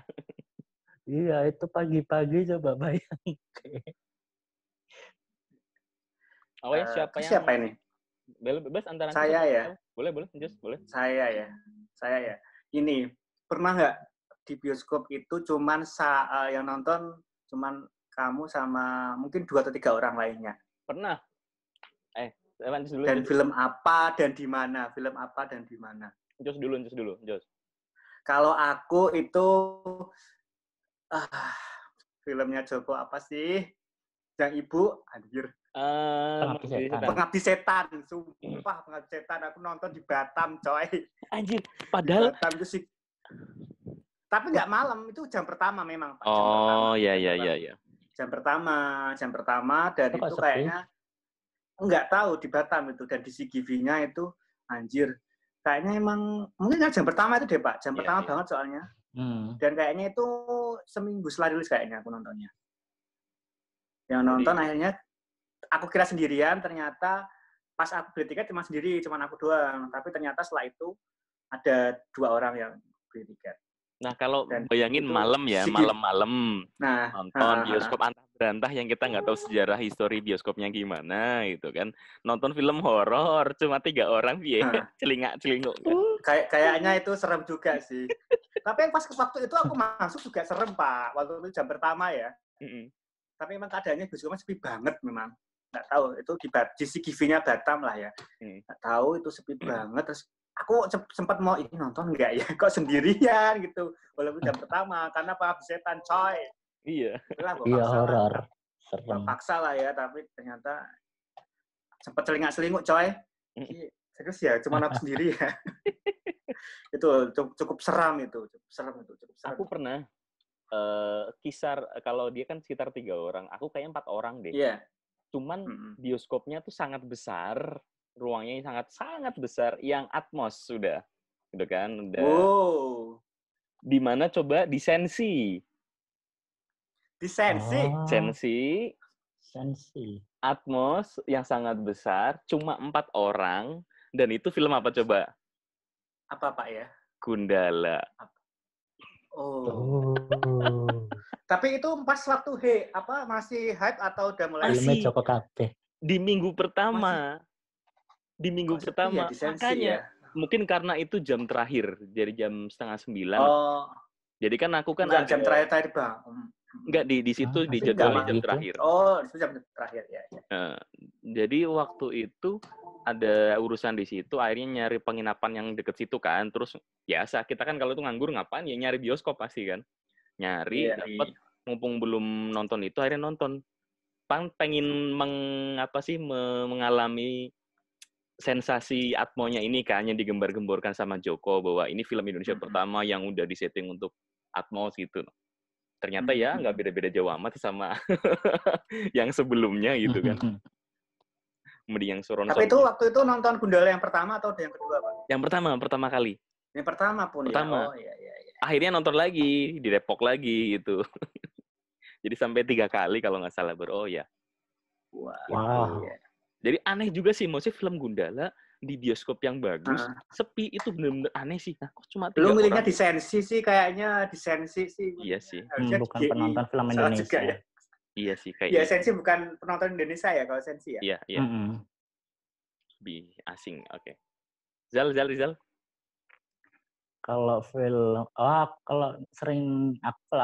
S3: Iya, itu pagi-pagi coba bayangin.
S2: Siapa ini?
S1: Bebas antara
S2: saya ya.
S1: Boleh, just boleh.
S2: Saya ya. Ini pernah nggak di bioskop itu cuman yang nonton cuman kamu sama mungkin 2 atau 3 orang lainnya?
S1: Pernah. Dulu,
S2: dan film apa dan di mana? Jos dulu. Kalau aku itu filmnya Joko apa sih? Yang ibu, anjir.
S3: Pengabdi Setan.
S2: Pengabdi Setan, sumpah Pengabdi Setan aku nonton di Batam, coy.
S1: Anjir,
S2: Di
S1: padahal
S2: Batam itu sih. Tapi nggak malam, itu jam pertama memang, Pak.
S1: oh iya.
S2: Jam pertama dan
S3: Itu kok
S2: itu
S3: sepi?
S2: kayaknya nggak tahu di Batam itu dan di CGV-nya itu anjir. Kayaknya emang mungkin jam pertama itu deh, Pak. Jam pertama banget soalnya. Dan kayaknya itu seminggu setelah rilis kayaknya aku nontonnya. Yang nonton akhirnya aku kira sendirian, ternyata pas aku beli tiket cuma aku doang. Tapi ternyata setelah itu ada 2 orang yang beli tiket.
S1: Nah, kalau
S2: Dan
S1: bayangin
S2: itu
S1: malam ya, malam-malam nonton bioskop antah berantah yang kita nggak tahu sejarah histori bioskopnya gimana gitu kan. Nonton film horor cuma 3 orang celingak-celinguk.
S2: Kayaknya itu serem juga sih. Tapi pas waktu itu aku masuk juga serem, Pak. Waktu itu jam pertama ya. Tapi memang keadaannya bioskopnya sepi banget memang. Nggak tahu, itu di CGV-nya Batam lah ya. Nggak tahu, itu sepi banget. Terus aku sempat mau ini nonton nggak ya? Kok sendirian gitu. Walaupun jam pertama, karena Pengabdi Setan, coy.
S1: Iya.
S3: Iya, horor. Serem.
S2: Paksa lah ya, tapi ternyata sempat celingak-celinguk, coy. Serius ya, cuma aku sendiri ya. Itu cukup seram itu. Cukup seram.
S1: Aku pernah kisar, kalau dia kan sekitar 3 orang. Aku kayaknya 4 orang deh.
S2: Iya.
S1: Cuman bioskopnya tuh sangat besar. Ruangnya sangat besar, yang Atmos sudah, gitu kan? Udah.
S2: Wow.
S1: Di mana coba di Sensi?
S2: Di Sensi.
S3: Sensi.
S1: Atmos yang sangat besar, cuma 4 orang, dan itu film apa coba?
S2: Apa Pak ya?
S1: Gundala.
S3: Oh.
S2: Tapi itu pas waktu masih hype atau udah mulai?
S3: Filmnya Joko Kabeh.
S1: Di minggu pertama. Di minggu pertama, makanya mungkin karena itu jam terakhir, dari jam 8:30. Jadi kan aku kan
S2: ada jam terakhir Bang.
S1: Enggak, di situ di jadwal jam terakhir.
S2: Oh, itu jam terakhir ya.
S1: Jadi waktu itu ada urusan di situ, akhirnya nyari penginapan yang deket situ kan. Terus biasa kita kan kalau itu nganggur ngapain ya, nyari bioskop pasti kan. Nyari dapat, mumpung belum nonton itu akhirnya nonton. Pengen mengalami sensasi Atmonya ini kan, yang digembar-gemborkan sama Joko bahwa ini film Indonesia pertama yang udah disetting untuk Atmos gitu. Ternyata ya nggak beda-beda jauh amat sama yang sebelumnya gitu kan. Mending yang Soron.
S2: Tapi itu waktu itu nonton Gundala yang pertama atau yang kedua, Pak?
S1: Yang pertama kali.
S2: Yang pertama pun ya. Oh iya.
S1: Akhirnya nonton lagi di Depok lagi gitu. Jadi sampai 3 kali kalau nggak salah ya.
S3: Wow.
S2: Iya.
S1: Jadi aneh juga sih, maksudnya film Gundala di bioskop yang bagus, sepi, itu bener-bener aneh sih. Nah, kok cuma 3 orang?
S2: Lu milihnya di Sensi sih kayaknya, di Sensi sih.
S1: Iya sih.
S3: Bukan penonton film Indonesia.
S2: Ya.
S1: Iya sih kayak.
S2: Iya, Sensi bukan penonton Indonesia ya kalau Sensi ya.
S1: Iya. Lebih asing, oke. Rizal.
S3: Kalau film, kalau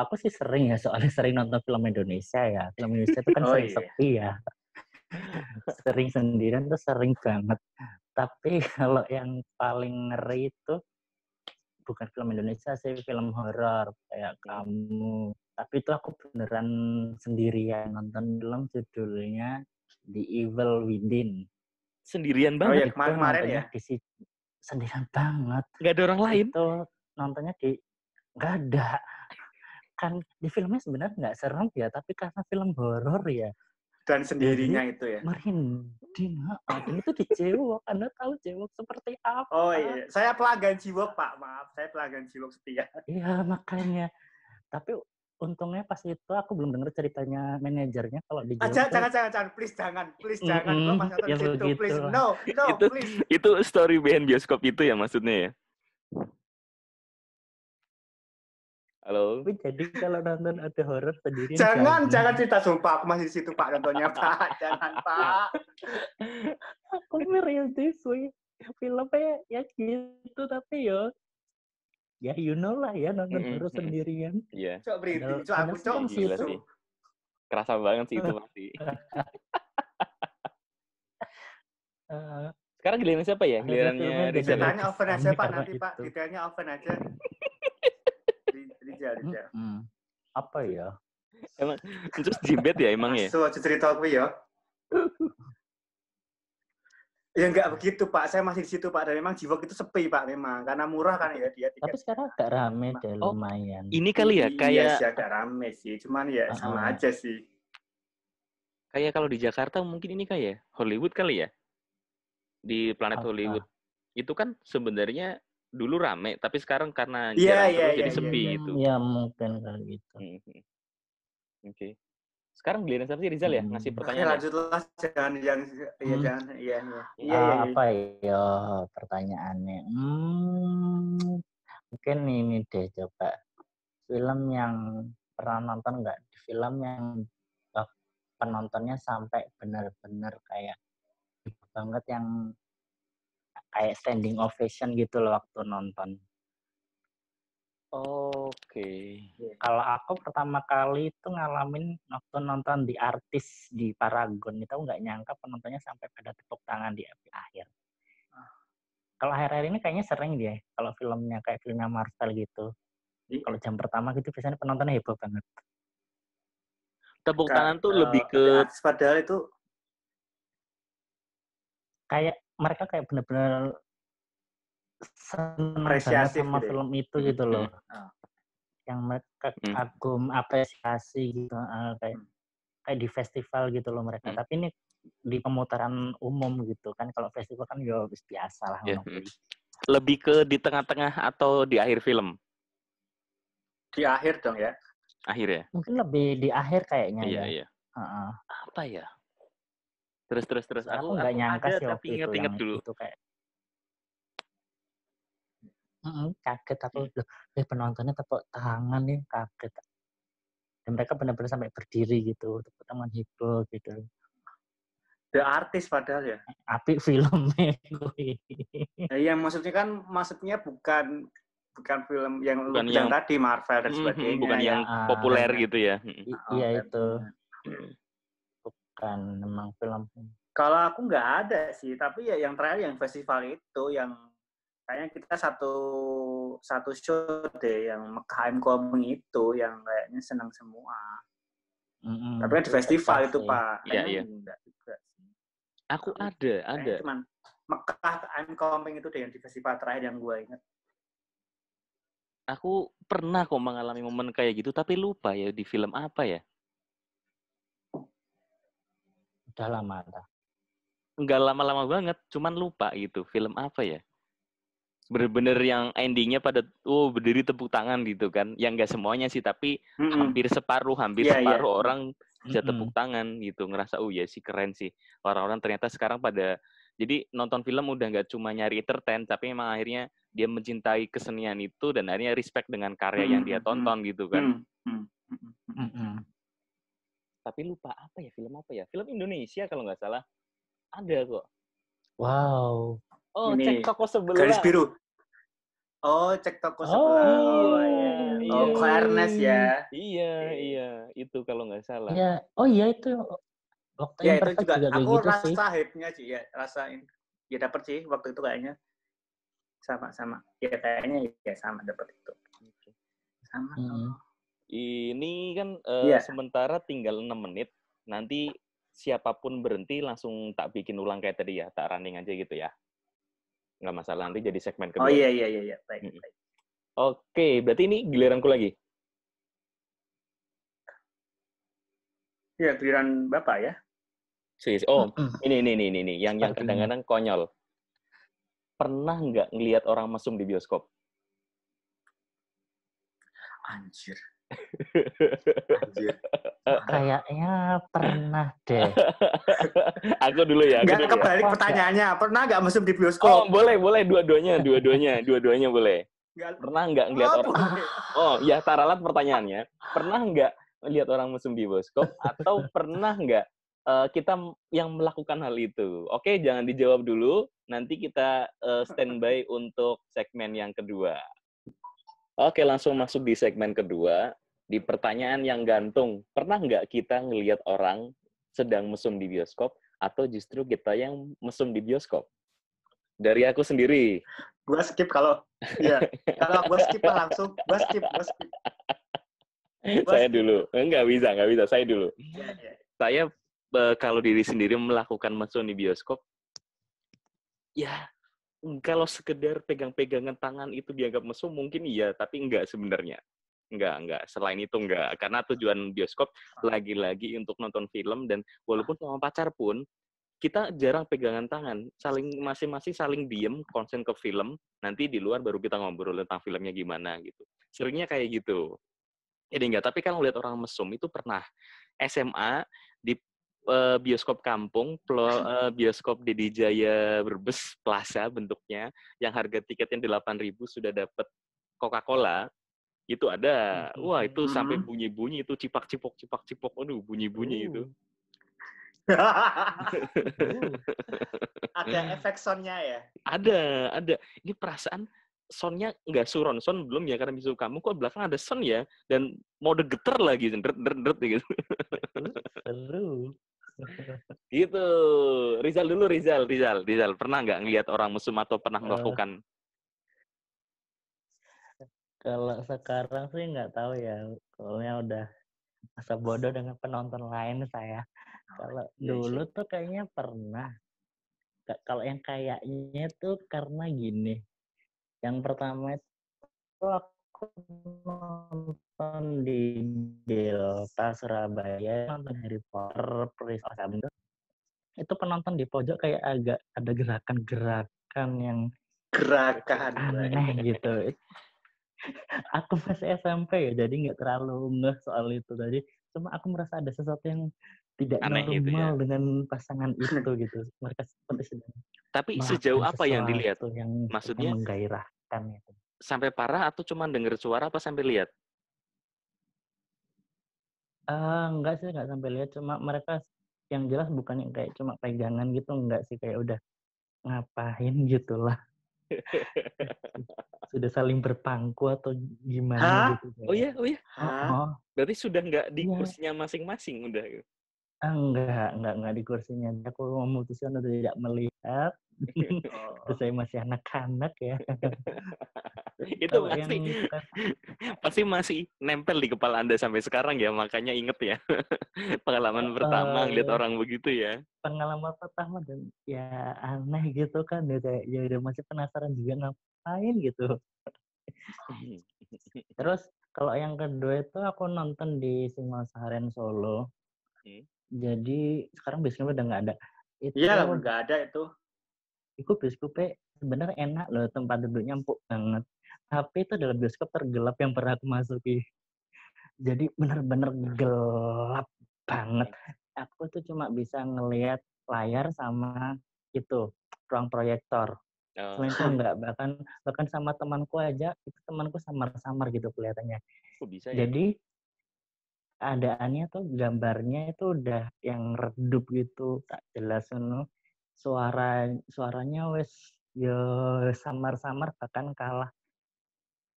S3: aku sih sering ya, soalnya sering nonton film Indonesia ya. Film Indonesia itu kan sering sepi ya. Sering sendirian tuh sering banget. Tapi kalau yang paling ngeri itu bukan film Indonesia sih, film horor kayak Kamu. Tapi itu aku beneran sendirian nonton film, judulnya The Evil Within.
S1: Sendirian banget.
S2: Oh ya, kemarin ya?
S3: Sendirian banget.
S1: Nggak ada orang lain?
S3: Itu nontonnya nggak ada. Kan di filmnya sebenarnya nggak serem ya, tapi karena film horor ya.
S2: Dan sendirinya itu ya?
S3: Merinding. Dan itu di Jewok. Anda tahu Jewok seperti apa?
S2: Oh iya. Saya pelanggan Jewok, Pak. Maaf, saya pelanggan Jewok setia.
S3: Iya, makanya. Tapi untungnya pas itu aku belum dengar ceritanya manajernya kalau di Jewok.
S2: Jangan. Please jangan. Kalau Mas nonton
S3: yang
S2: situ, please. No, please.
S1: Itu story behind bioskop itu ya maksudnya ya? Halo.
S3: Jadi kalau nonton ada horor sendiri.
S2: Jangan cerita, sumpah aku masih di situ Pak nontonnya Pak. Jangan Pak.
S3: Aku real this way. Filmnya ya gitu, tapi ya you know lah ya, nonton horor sendirian.
S1: Iya.
S2: Cok berhenti. Cok
S1: gila sih. Kerasa banget sih itu pasti. Sekarang giliran siapa ya? Gilirannya Rizal.
S2: Ditanya oven aja Pak nanti Pak. Ditanya oven aja. Rizal.
S3: Apa ya?
S1: Emang terus jimbet ya emang ya?
S2: So cerita aku ya. Ya nggak begitu Pak, saya masih di situ Pak, dan memang Jiwok itu sepi Pak memang, karena murah kan ya dia
S3: Tapi
S2: tiket.
S3: sekarang agak rame deh,
S1: Oh,
S3: lumayan.
S1: ini kali ya,
S2: Iya
S1: kayak
S2: sih agak rame sih, cuman ya sama aja sih.
S1: kayak kalau di Jakarta mungkin ini kayak Hollywood kali ya, di Planet
S3: Apa?
S1: Hollywood. Itu kan sebenarnya dulu rame, tapi sekarang karena
S2: Iya
S1: jarang terus jadi
S2: iya
S1: sepi
S2: iya.
S1: itu.
S3: Ya mungkin kali gitu.
S1: Oke. Sekarang giliran siapa sih, Rizal ya ngasih
S2: Oke
S1: pertanyaan ya?
S2: lanjutlah, jangan yang iya jangan iya.
S3: Apa ya pertanyaannya? Mungkin ini deh coba. Film yang pernah nonton nggak? Film yang penontonnya sampai benar-benar kayak banget, yang kayak standing ovation gitu loh waktu nonton.
S1: Oke.
S3: Kalau aku pertama kali itu ngalamin waktu nonton The Artist di Paragon, itu nggak nyangka penontonnya sampai pada tepuk tangan di akhir. Kalau akhir-akhir ini kayaknya sering dia, kalau filmnya kayak filmnya Marvel gitu. Kalau jam pertama gitu biasanya penontonnya heboh banget.
S1: Tepuk tangan tuh lebih ke
S2: padahal itu
S3: kayak mereka kayak bener-bener senang banget
S2: apresiasif
S3: sama
S2: gitu ya.
S3: film itu gitu loh. Yang mereka kagum, apresiasi gitu, kayak di festival gitu loh mereka. Tapi ini di pemutaran umum gitu kan. Kalau festival kan ya biasa lah.
S1: Lebih ke di tengah-tengah atau di akhir film?
S2: Di akhir dong ya.
S1: Akhir ya?
S3: Mungkin lebih di akhir kayaknya ya.
S1: Iya. Apa ya? Terus.
S3: Aku nggak nyangka
S1: ada,
S3: sih
S1: tapi
S3: waktu itu
S1: inget
S3: yang
S1: dulu.
S3: itu kayak kaget aku. Penontonnya tepuk tangan nih, kaget. Dan mereka benar-benar sampai berdiri gitu, tepuk tangan heboh gitu.
S2: The Artist padahal ya.
S3: Apik filmnya.
S2: Iya maksudnya bukan film yang lu bilang tadi Marvel dan sebagainya.
S1: Bukan yang populer gitu ya.
S3: Iya itu. Bukan memang film.
S2: Kalau aku nggak ada sih, tapi ya yang terakhir yang festival itu yang kayaknya kita satu show deh yang Mekah Coming itu yang kayaknya senang semua. Tapi kan di festival itu Pak.
S1: Iya.
S2: Enggak juga sih.
S1: Aku ada.
S2: Cuman Mekah Coming itu deh yang di festival terakhir yang gue ingat.
S1: Aku pernah kok mengalami momen kayak gitu, tapi lupa ya di film apa ya.
S3: Udah lama dah.
S1: Enggak lama-lama banget, cuman lupa gitu. Film apa ya? Bener-bener yang endingnya pada berdiri tepuk tangan gitu kan. Yang enggak semuanya sih, tapi hampir separuh orang bisa tepuk tangan gitu. Ngerasa ya sih keren sih. Orang-orang ternyata sekarang pada jadi nonton film udah nggak cuma nyari entertain, tapi memang akhirnya dia mencintai kesenian itu dan akhirnya respect dengan karya yang dia tonton gitu kan. Tapi lupa apa ya, film apa ya? Film Indonesia kalau nggak salah. Ada kok.
S3: Wow.
S1: Oh, ini, Cek Toko Sebelah.
S2: Garis Biru. Oh, Cek Toko Sebelah.
S1: Iya.
S2: Ko Ernest ya.
S1: Iya. Itu kalau nggak salah.
S3: Iya. Oh iya itu. Waktu
S2: ya itu juga aku
S3: gitu
S2: rasa
S3: sih.
S2: hype-nya sih ya, rasain. Ya dapet sih waktu itu kayaknya. Sama. Ya kayaknya ya sama dapet itu. Sama.
S1: Ini kan sementara tinggal 6 menit. Nanti siapapun berhenti langsung tak bikin ulang kayak tadi ya, tak running aja gitu ya. Nggak masalah, nanti jadi segmen kedua.
S2: Oh iya. Baik.
S1: Oke, berarti ini giliranku lagi.
S2: Iya, giliran Bapak ya.
S1: Ini yang kadang-kadang konyol. Pernah nggak ngelihat orang mesum di bioskop?
S2: Anjir.
S3: Kayaknya pernah deh.
S1: Aku dulu ya.
S2: Nggak kebalik pertanyaannya. Pernah nggak mesum di bioskop?
S1: Oh, boleh. Dua-duanya boleh. Pernah nggak ngelihat orang? Oh, ya taralat pertanyaannya. Pernah nggak ngelihat orang mesum di bioskop atau pernah nggak kita yang melakukan hal itu? Oke, jangan dijawab dulu. Nanti kita standby untuk segmen yang kedua. Oke, langsung masuk di segmen kedua. Di pertanyaan yang gantung, pernah nggak kita ngelihat orang sedang mesum di bioskop atau justru kita yang mesum di bioskop? Dari aku sendiri.
S2: Gue skip kalau gue skip langsung. Gue skip.
S1: Saya dulu. Nggak bisa. Saya dulu.
S2: Ya.
S1: Saya kalau diri sendiri melakukan mesum di bioskop, ya kalau sekedar pegang-pegangan tangan itu dianggap mesum mungkin iya, tapi enggak sebenarnya. Enggak. Selain itu enggak. Karena tujuan bioskop lagi-lagi untuk nonton film, dan walaupun sama pacar pun, kita jarang pegangan tangan. Masing-masing saling diem, konsen ke film, nanti di luar baru kita ngobrol tentang filmnya gimana gitu. Seringnya kayak gitu. Jadi enggak, tapi kalau lihat orang mesum itu pernah SMA di bioskop kampung, bioskop Dedi Jaya Brebes Plaza bentuknya, yang harga tiketnya 8.000 sudah dapat Coca-Cola, itu ada. Wah, itu sampai bunyi-bunyi itu cipak-cipok, aduh bunyi-bunyi itu.
S2: Ada efek soundnya ya?
S1: Ada. Ini perasaan soundnya nggak surround sound belum ya, karena misalnya kamu kok belakang ada sound ya, dan mode geter lagi, deret gitu.
S3: Seru.
S1: Gitu. Rizal pernah nggak ngelihat orang mesum atau pernah melakukan?
S3: Kalau sekarang sih nggak tahu ya, soalnya udah masa bodoh dengan penonton lain saya. Kalau dulu tuh kayaknya pernah. Kalau yang kayaknya tuh karena gini. Yang pertama itu aku nonton di Delta Surabaya, nonton Harry Potter Prisoner of Azkaban. Itu penonton di pojok kayak agak ada gerakan yang aneh gitu. Aku masih SMP ya, jadi nggak terlalu ngeh soal itu tadi. Cuma aku merasa ada sesuatu yang tidak
S1: Aneh
S3: normal
S1: gitu ya.
S3: Dengan pasangan itu gitu. Mereka seperti sedang
S1: Tapi sejauh apa yang dilihat?
S3: sesuatu yang
S1: Maksudnya
S3: menggairahkan itu.
S1: sampai parah atau cuma dengar suara apa sampai lihat?
S3: Enggak sih, nggak sampai lihat. Cuma mereka yang jelas bukan yang kayak cuma pegangan gitu, enggak sih, kayak udah ngapain gitu lah. Sudah saling berpangku atau gimana gitu.
S1: Oh iya?
S3: Oh,
S1: Berarti sudah nggak di
S3: iya.
S1: kursinya masing-masing udah.
S3: Enggak di kursinya. Aku memutuskan untuk tidak melihat. Terus saya masih anak-anak ya.
S1: Itu pasti masih nempel di kepala Anda sampai sekarang ya, makanya inget ya. Pengalaman pertama ngeliat orang begitu ya.
S3: Pengalaman pertama dan ya aneh gitu kan, ya udah masih penasaran juga ngapain gitu. Terus kalau yang kedua itu aku nonton di Singosaren Solo. Jadi sekarang bioskopnya udah nggak ada.
S2: Iya, nggak ada itu.
S3: Itu bioskopnya sebenarnya enak loh, tempat duduknya empuk banget. Tapi itu adalah bioskop tergelap yang pernah aku masuki. Jadi benar-benar gelap banget. Aku tuh cuma bisa ngelihat layar sama itu ruang proyektor. Selain itu enggak, bahkan sama temanku aja, itu temanku samar-samar gitu kelihatannya.
S1: Bisa ya?
S3: Jadi keadaannya tuh gambarnya itu udah yang redup gitu, tak jelas suaranya wes ya samar-samar, bahkan kalah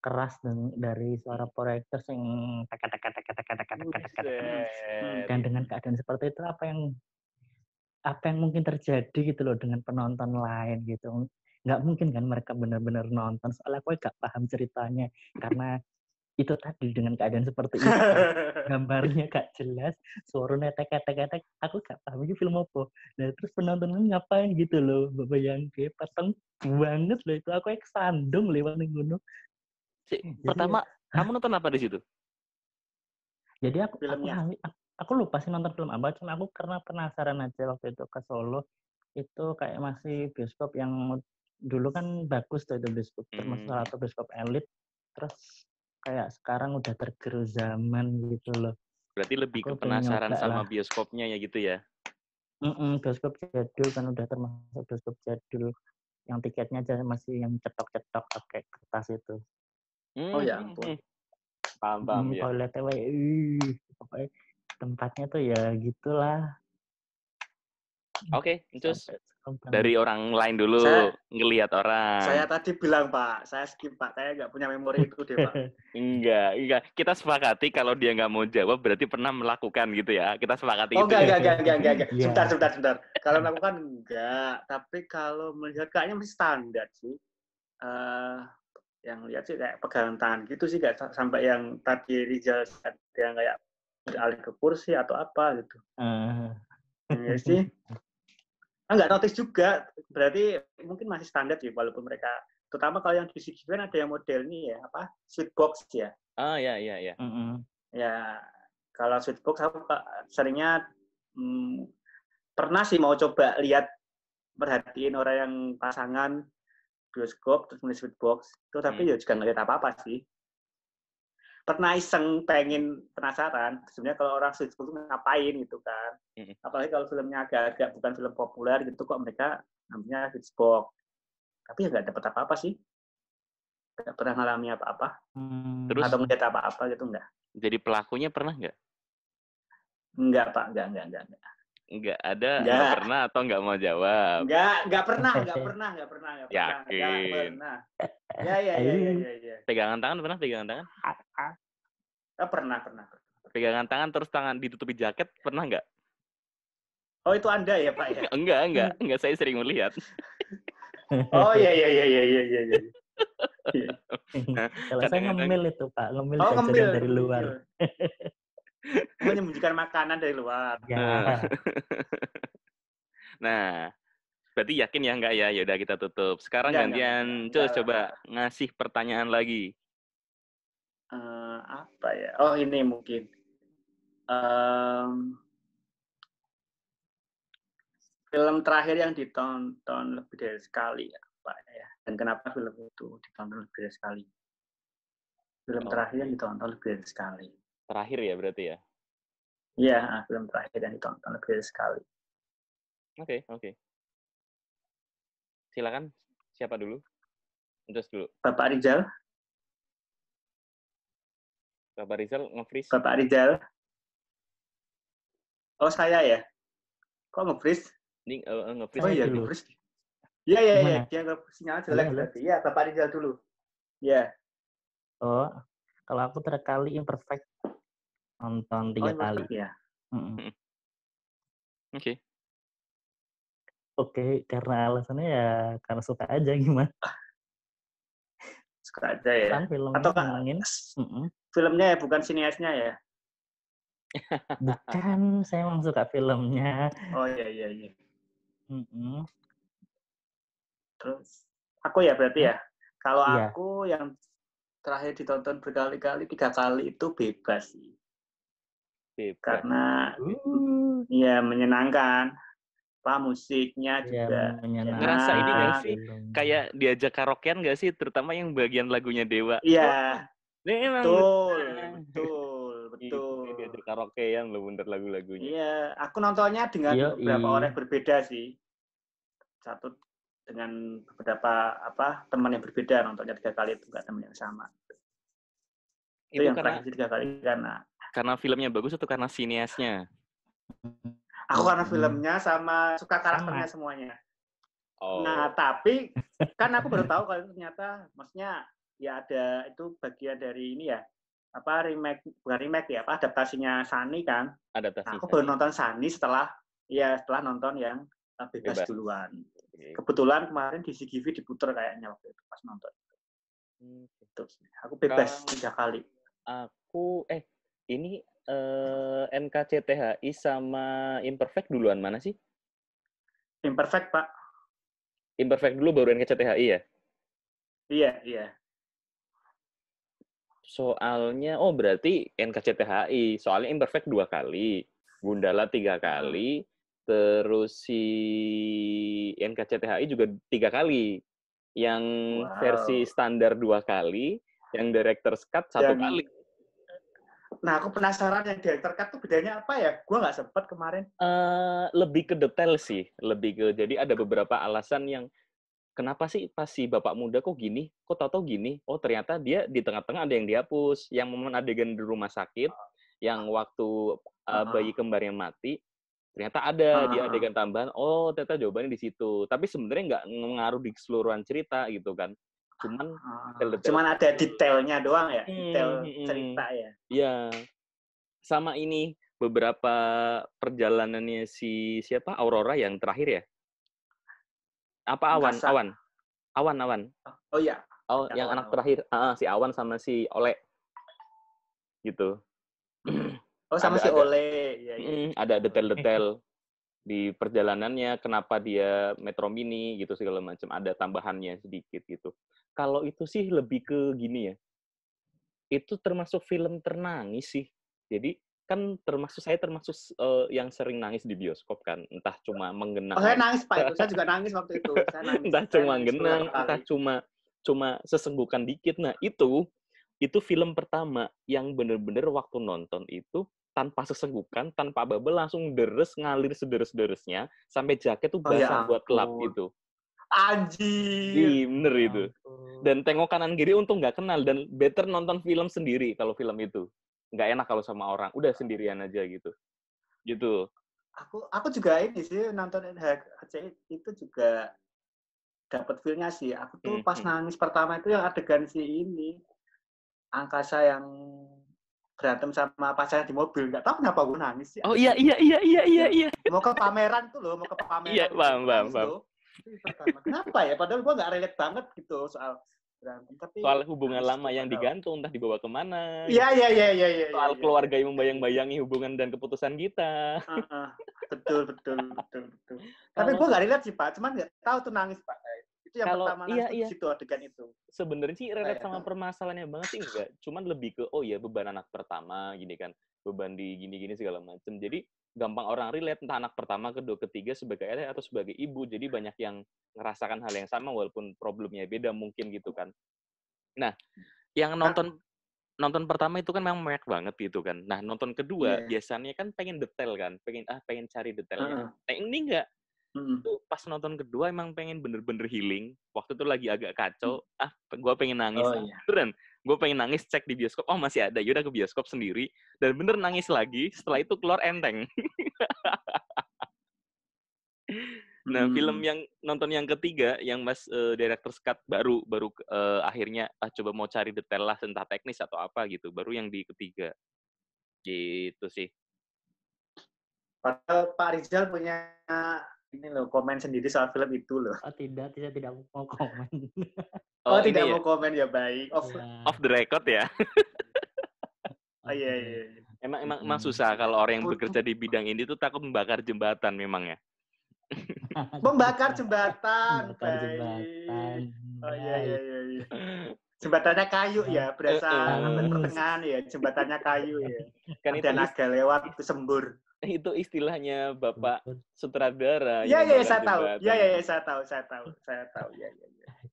S3: keras dari suara proyektor yang dan dengan keadaan seperti itu apa yang mungkin terjadi gitu loh dengan penonton lain gitu. Nggak mungkin kan mereka benar-benar nonton, soalnya aku nggak paham ceritanya karena itu tadi dengan keadaan seperti itu gambarnya gak jelas, suaranya tetek aku gak paham ini film apa. Nah terus penontonnya ngapain gitu loh, bayangin peteng banget loh itu, aku kesandung lewat gunung.
S1: Pertama kamu nonton apa di situ?
S3: Jadi aku lupa sih nonton film apa, cuma aku karena penasaran aja waktu itu ke Solo. Itu kayak masih bioskop yang dulu kan bagus tuh, itu bioskop termasuk salah satu bioskop elit. Terus kayak sekarang udah tergerus zaman gitu loh.
S1: Berarti lebih ke penasaran sama bioskopnya ya gitu ya?
S3: Bioskop jadul kan, udah termasuk bioskop jadul yang tiketnya aja masih yang cetok-cetok pakai kertas itu.
S2: Oh ya ampun.
S1: Paham ya.
S3: Toiletnya pokoknya tempatnya tuh ya gitulah.
S1: Oke, terus dari orang lain dulu, ngelihat orang.
S2: Saya tadi bilang Pak, saya skip Pak, saya nggak punya memori itu deh Pak.
S1: Enggak. Kita sepakati kalau dia nggak mau jawab berarti pernah melakukan gitu ya. Kita sepakati itu.
S2: Enggak. Sebentar. Kalau melakukan enggak, tapi kalau melihat kayaknya masih standar sih. Yang lihat sih kayak pegangan tangan gitu sih, kayak sampai yang tadi Rizal yang kayak beralih ke kursi atau apa gitu. Ya sih. Nggak notice juga, berarti mungkin masih standar ya, walaupun mereka, terutama kalau yang di CGV kan ada yang model ini ya, apa, Sweetbox ya.
S1: Ya.
S2: Ya, kalau Sweetbox aku seringnya pernah sih mau coba lihat, perhatiin orang yang pasangan bioskop terus nulis Sweetbox itu, tapi ya juga nggak lihat apa-apa sih. Pernah iseng pengen penasaran sebenarnya kalau orang Sweetbox itu ngapain gitu kan. Apalagi kalau filmnya agak-agak bukan film populer gitu, kok mereka namanya Sweetbox. Tapi ya nggak dapat apa-apa sih. Nggak pernah ngalami apa-apa.
S1: Terus
S2: atau ngeliat apa-apa gitu, enggak.
S1: Jadi pelakunya pernah nggak?
S2: Enggak, Pak. Enggak.
S1: Nggak ada, nggak pernah atau nggak mau jawab?
S2: Nggak pernah.
S1: Yakin?
S2: Ya.
S1: Pegangan tangan pernah?
S2: Pernah.
S1: Pegangan tangan terus tangan ditutupi jaket pernah nggak?
S2: Oh, itu Anda ya, Pak ya?
S1: Enggak, saya sering melihat.
S2: Oh, iya.
S3: Kalau saya ngemil itu, Pak, ngemil dari luar.
S2: Menyembunyikan makanan dari luar.
S3: Ya.
S1: Nah, berarti yakin ya enggak ya? Yaudah kita tutup. Sekarang gantian, coba ngasih pertanyaan lagi.
S2: Apa ya? Oh, ini mungkin. Film terakhir yang ditonton lebih dari sekali ya, Pak ya. Dan kenapa film itu ditonton lebih dari sekali? Film terakhir yang ditonton lebih dari sekali.
S1: Terakhir ya berarti ya?
S2: Iya, film terakhir yang ditonton lebih dari sekali.
S1: Oke. Silakan. Siapa dulu? Terus dulu.
S2: Bapak Rizal.
S1: Bapak Rizal nge-freeze.
S2: Bapak Rizal. Oh, saya ya? Kok nge-freeze?
S1: Ini nge-freeze.
S2: Oh iya, nge-freeze. Iya. Dia sinyal jelek berarti. Iya, Bapak Rizal dulu. Iya.
S3: Oh, kalau aku terkali Imperfect nonton 3 kali.
S2: Ya.
S3: Oke, karena alasannya ya karena suka aja gimana.
S2: Suka aja ya.
S3: Filmnya
S2: atau
S3: nyenengin.
S2: Filmnya ya, bukan sineasnya ya?
S3: Bukan, saya emang suka filmnya.
S2: Oh iya. Terus aku ya berarti ya. Kalau aku yang terakhir ditonton berkali-kali, 3 kali itu Bebas sih. Karena ya menyenangkan. Musiknya juga
S1: ngerasa ini nggak sih? Kayak diajak karaokean nggak sih? Terutama yang bagian lagunya Dewa.
S2: Iya. Betul.
S1: Diajak karaokean loh bener lagu-lagunya.
S2: Iya, aku nontonnya dengan beberapa orang berbeda sih. Satu dengan beberapa teman yang berbeda, nontonnya 3 kali itu nggak teman yang sama. Itu yang terakhir 3 kali karena
S1: filmnya bagus atau karena sineasnya?
S2: Aku karena filmnya sama suka karakternya semuanya. Nah, tapi kan aku baru tahu kalau itu ternyata maksudnya ya ada itu bagian dari ini ya. Bukan remake ya, adaptasinya Sunny kan. Aku baru nonton Sunny setelah nonton yang Bebas duluan. Kebetulan kemarin di CGV diputer kayaknya waktu itu pas nonton. Itu. Aku Bebas 3 kali.
S1: Aku ini NKCTHI sama Imperfect duluan mana sih?
S2: Imperfect, Pak.
S1: Imperfect dulu baru NKCTHI ya?
S2: Iya.
S1: Soalnya, berarti NKCTHI. Soalnya Imperfect 2 kali, Gundala 3 kali, terus si NKCTHI juga 3 kali. Yang versi standar 2 kali, yang director's cut 1 kali.
S2: Nah, aku penasaran yang director's cut tuh bedanya apa ya? Gua nggak sempet kemarin.
S1: Lebih ke detail sih. Jadi ada beberapa alasan yang kenapa sih pas si bapak muda kok gini? Kok tahu-tahu gini? Oh, ternyata dia di tengah-tengah ada yang dihapus. Yang momen adegan di rumah sakit, yang waktu bayi kembarnya mati, ternyata ada di adegan tambahan. Oh, ternyata jawabannya di situ. Tapi sebenarnya nggak ngaruh di keseluruhan cerita gitu kan. Cuman
S2: ada detailnya doang ya, detail cerita ya.
S1: Iya. Sama ini beberapa perjalanannya si siapa? Aurora yang terakhir ya? Apa Awan?
S2: Oh iya.
S1: Oh, yang anak terakhir. Si Awan sama si Ole. Gitu.
S2: Oh, sama si Ole.
S1: Ada detail-detail. di perjalanannya, kenapa dia Metro Mini gitu segala macam, ada tambahannya sedikit gitu. Kalau itu sih lebih ke gini ya, itu termasuk film ternangis sih. Jadi kan saya termasuk yang sering nangis di bioskop kan, entah cuma menggenang
S2: Oh, saya
S1: air
S2: nangis Pak itu. Saya juga nangis waktu itu. Saya nangis.
S1: entah
S2: Saya
S1: cuma
S2: nangis
S1: genang,
S2: beberapa
S1: entah
S2: kali.
S1: cuma sesenggukan dikit. Nah, itu film pertama yang bener-bener waktu nonton itu tanpa sesenggukan, tanpa bubble, langsung deres, ngalir sederes-deresnya, sampai jaket tuh
S2: Oh ya
S1: basah buat lap
S2: ampun.
S1: itu.
S2: Anjir.
S1: Ih, bener
S3: Ya
S1: itu.
S3: ampun.
S1: Dan tengok kanan kiri untung nggak kenal, dan better nonton film sendiri kalau film itu. Nggak enak kalau sama orang, udah sendirian aja gitu. Gitu.
S2: Aku juga ini sih nonton HCI itu juga dapat feel-nya sih. Aku tuh pas nangis pertama itu yang adegan si ini. Angkasa yang berantem sama pacarnya di mobil. Nggak tahu kenapa gue nangis sih.
S1: Oh iya.
S2: Mau ke pameran tuh loh, mau ke pameran.
S1: Iya, paham.
S2: Loh. Itu pertama. Kenapa ya? Padahal gue nggak relate banget gitu soal berantem. Tapi
S1: soal hubungan lama yang digantung, entah dibawa kemana.
S2: Iya.
S1: Soal keluarga yang membayang-bayangi hubungan dan keputusan kita.
S2: Betul. Tapi gue nggak relate sih Pak. Cuman nggak tahu tuh nangis Pak. Itu yang pertama nangis di situ adegan itu.
S1: Sebenarnya sih relate sama permasalahannya banget sih enggak. Cuman lebih ke beban anak pertama gini kan. Beban di gini-gini segala macam. Jadi gampang orang relate entah anak pertama, kedua, ketiga sebagai ayah atau sebagai ibu. Jadi banyak yang ngerasakan hal yang sama walaupun problemnya beda mungkin gitu kan. Nah, yang nonton pertama itu kan memang banyak banget gitu kan. Nah, nonton kedua biasanya kan pengen detail kan, pengen cari detailnya. Nah, ini enggak. Itu pas nonton kedua emang pengen bener-bener healing. Waktu itu lagi agak kacau. Gue pengen nangis. Beneran. Gue pengen nangis, cek di bioskop. Oh, masih ada. Yaudah ke bioskop sendiri. Dan bener nangis lagi. Setelah itu keluar enteng. Nah, film yang nonton yang ketiga, yang Mas Director's Cut baru akhirnya coba mau cari detail lah, entah teknis atau apa gitu. Baru yang di ketiga. Gitu sih.
S2: Padahal Pak Rizal punya ini loh, komen sendiri soal film itu loh.
S3: Oh, tidak mau komen.
S2: Tidak mau komen ya, baik.
S1: Off the record ya.
S2: Iya.
S1: Emang susah kalau orang yang bekerja di bidang ini tuh takut membakar jembatan memang ya.
S2: Membakar jembatan. Oh iya. Jembatannya kayu ya, berasa abad pertengahan ya, jembatannya kayu ya. Kan ada naga lewat itu sembur.
S1: Itu istilahnya Bapak sutradara.
S2: Iya, saya tahu. Saya tahu. Iya.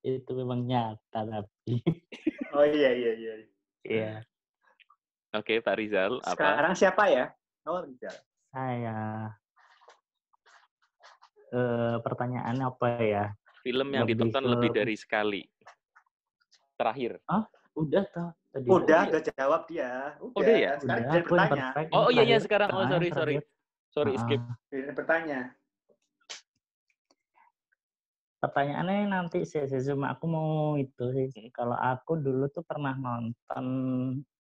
S3: Itu memang nyata tapi.
S2: Oh iya.
S3: Iya.
S1: Oke, Pak Rizal, apa?
S2: Sekarang siapa ya? Oh, Rizal.
S3: Saya. Pertanyaannya apa ya?
S1: Film yang ditonton lebih dari sekali. Terakhir.
S3: Udah toh.
S2: Udah jawab dia.
S1: Udah ya?
S2: Sekarang dia bertanya.
S1: Oh iya sekarang. Oh sorry. Sorry, skip.
S2: Dia bertanya.
S3: Pertanyaannya nanti sih, cuma aku mau itu sih. Kalau aku dulu tuh pernah nonton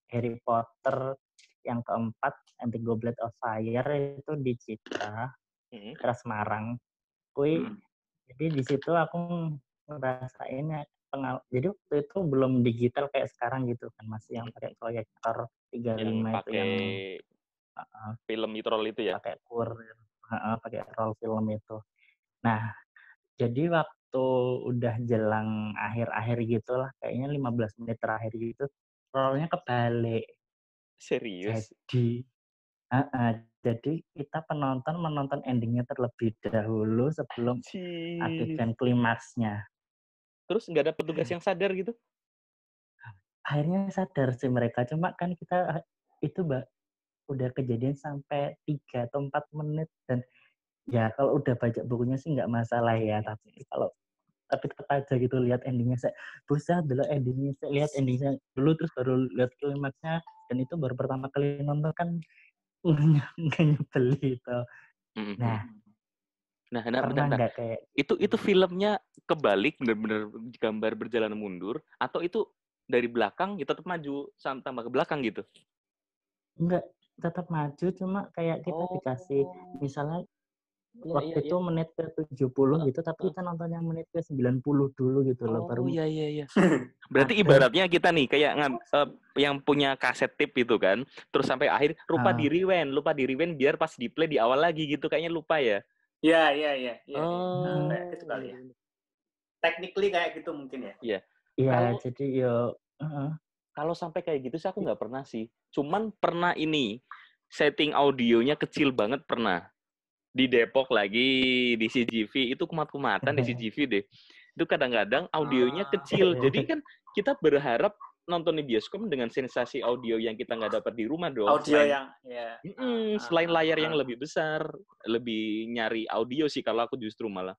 S3: Harry Potter yang keempat, And the Goblet of Fire itu di Citra, Semarang. Jadi di situ aku ngerasain jadi waktu itu belum digital kayak sekarang gitu kan, masih yang pakai proyektor 35 itu yang
S1: film roll itu ya.
S3: Pakai pakai roll film itu. Nah, jadi waktu udah jelang akhir-akhir gitulah, kayaknya 15 menit terakhir gitu, rollnya kebalik.
S1: Serius?
S3: Jadi kita penonton menonton endingnya terlebih dahulu sebelum adegan klimaksnya.
S1: Terus nggak ada petugas yang sadar gitu?
S3: Akhirnya sadar sih mereka, cuma kan kita itu udah kejadian sampai 3 atau 4 menit dan ya kalau udah baca bukunya sih nggak masalah ya, tapi tetap aja gitu lihat endingnya, saya bosan dulu endingnya, saya lihat endingnya dulu terus baru lihat klimaksnya, dan itu baru pertama kali nonton kan nggak nyebeli itu.
S1: Nah, bentar.
S3: Kayak
S1: itu filmnya kebalik, benar-benar gambar berjalan mundur, atau itu dari belakang ya tetap maju tambah ke belakang gitu?
S3: Enggak, tetap maju, cuma kayak kita dikasih misalnya waktu itu menit ke 70 gitu, tapi kita nonton yang menit ke 90 dulu gitu loh.
S1: Baru iya. Berarti ibaratnya kita nih kayak yang punya kaset tape itu kan, terus sampai akhir lupa di rewind biar pas di play di awal lagi gitu, kayaknya lupa ya.
S2: Iya.
S1: Oh.
S2: Kayak gitu kali ya. Technically kayak gitu mungkin ya.
S1: Iya.
S3: Iya, jadi
S1: Kalau sampai kayak gitu sih aku nggak pernah sih. Cuman pernah ini, setting audionya kecil banget pernah. Di Depok lagi, di CGV, itu kumat-kumatan di CGV deh. Itu kadang-kadang audionya kecil. Jadi kan kita berharap nonton di bioskop dengan sensasi audio yang kita nggak dapat di rumah dong.
S2: Audio yang ya.
S1: Selain layar yang lebih besar, lebih nyari audio sih kalau aku justru malah.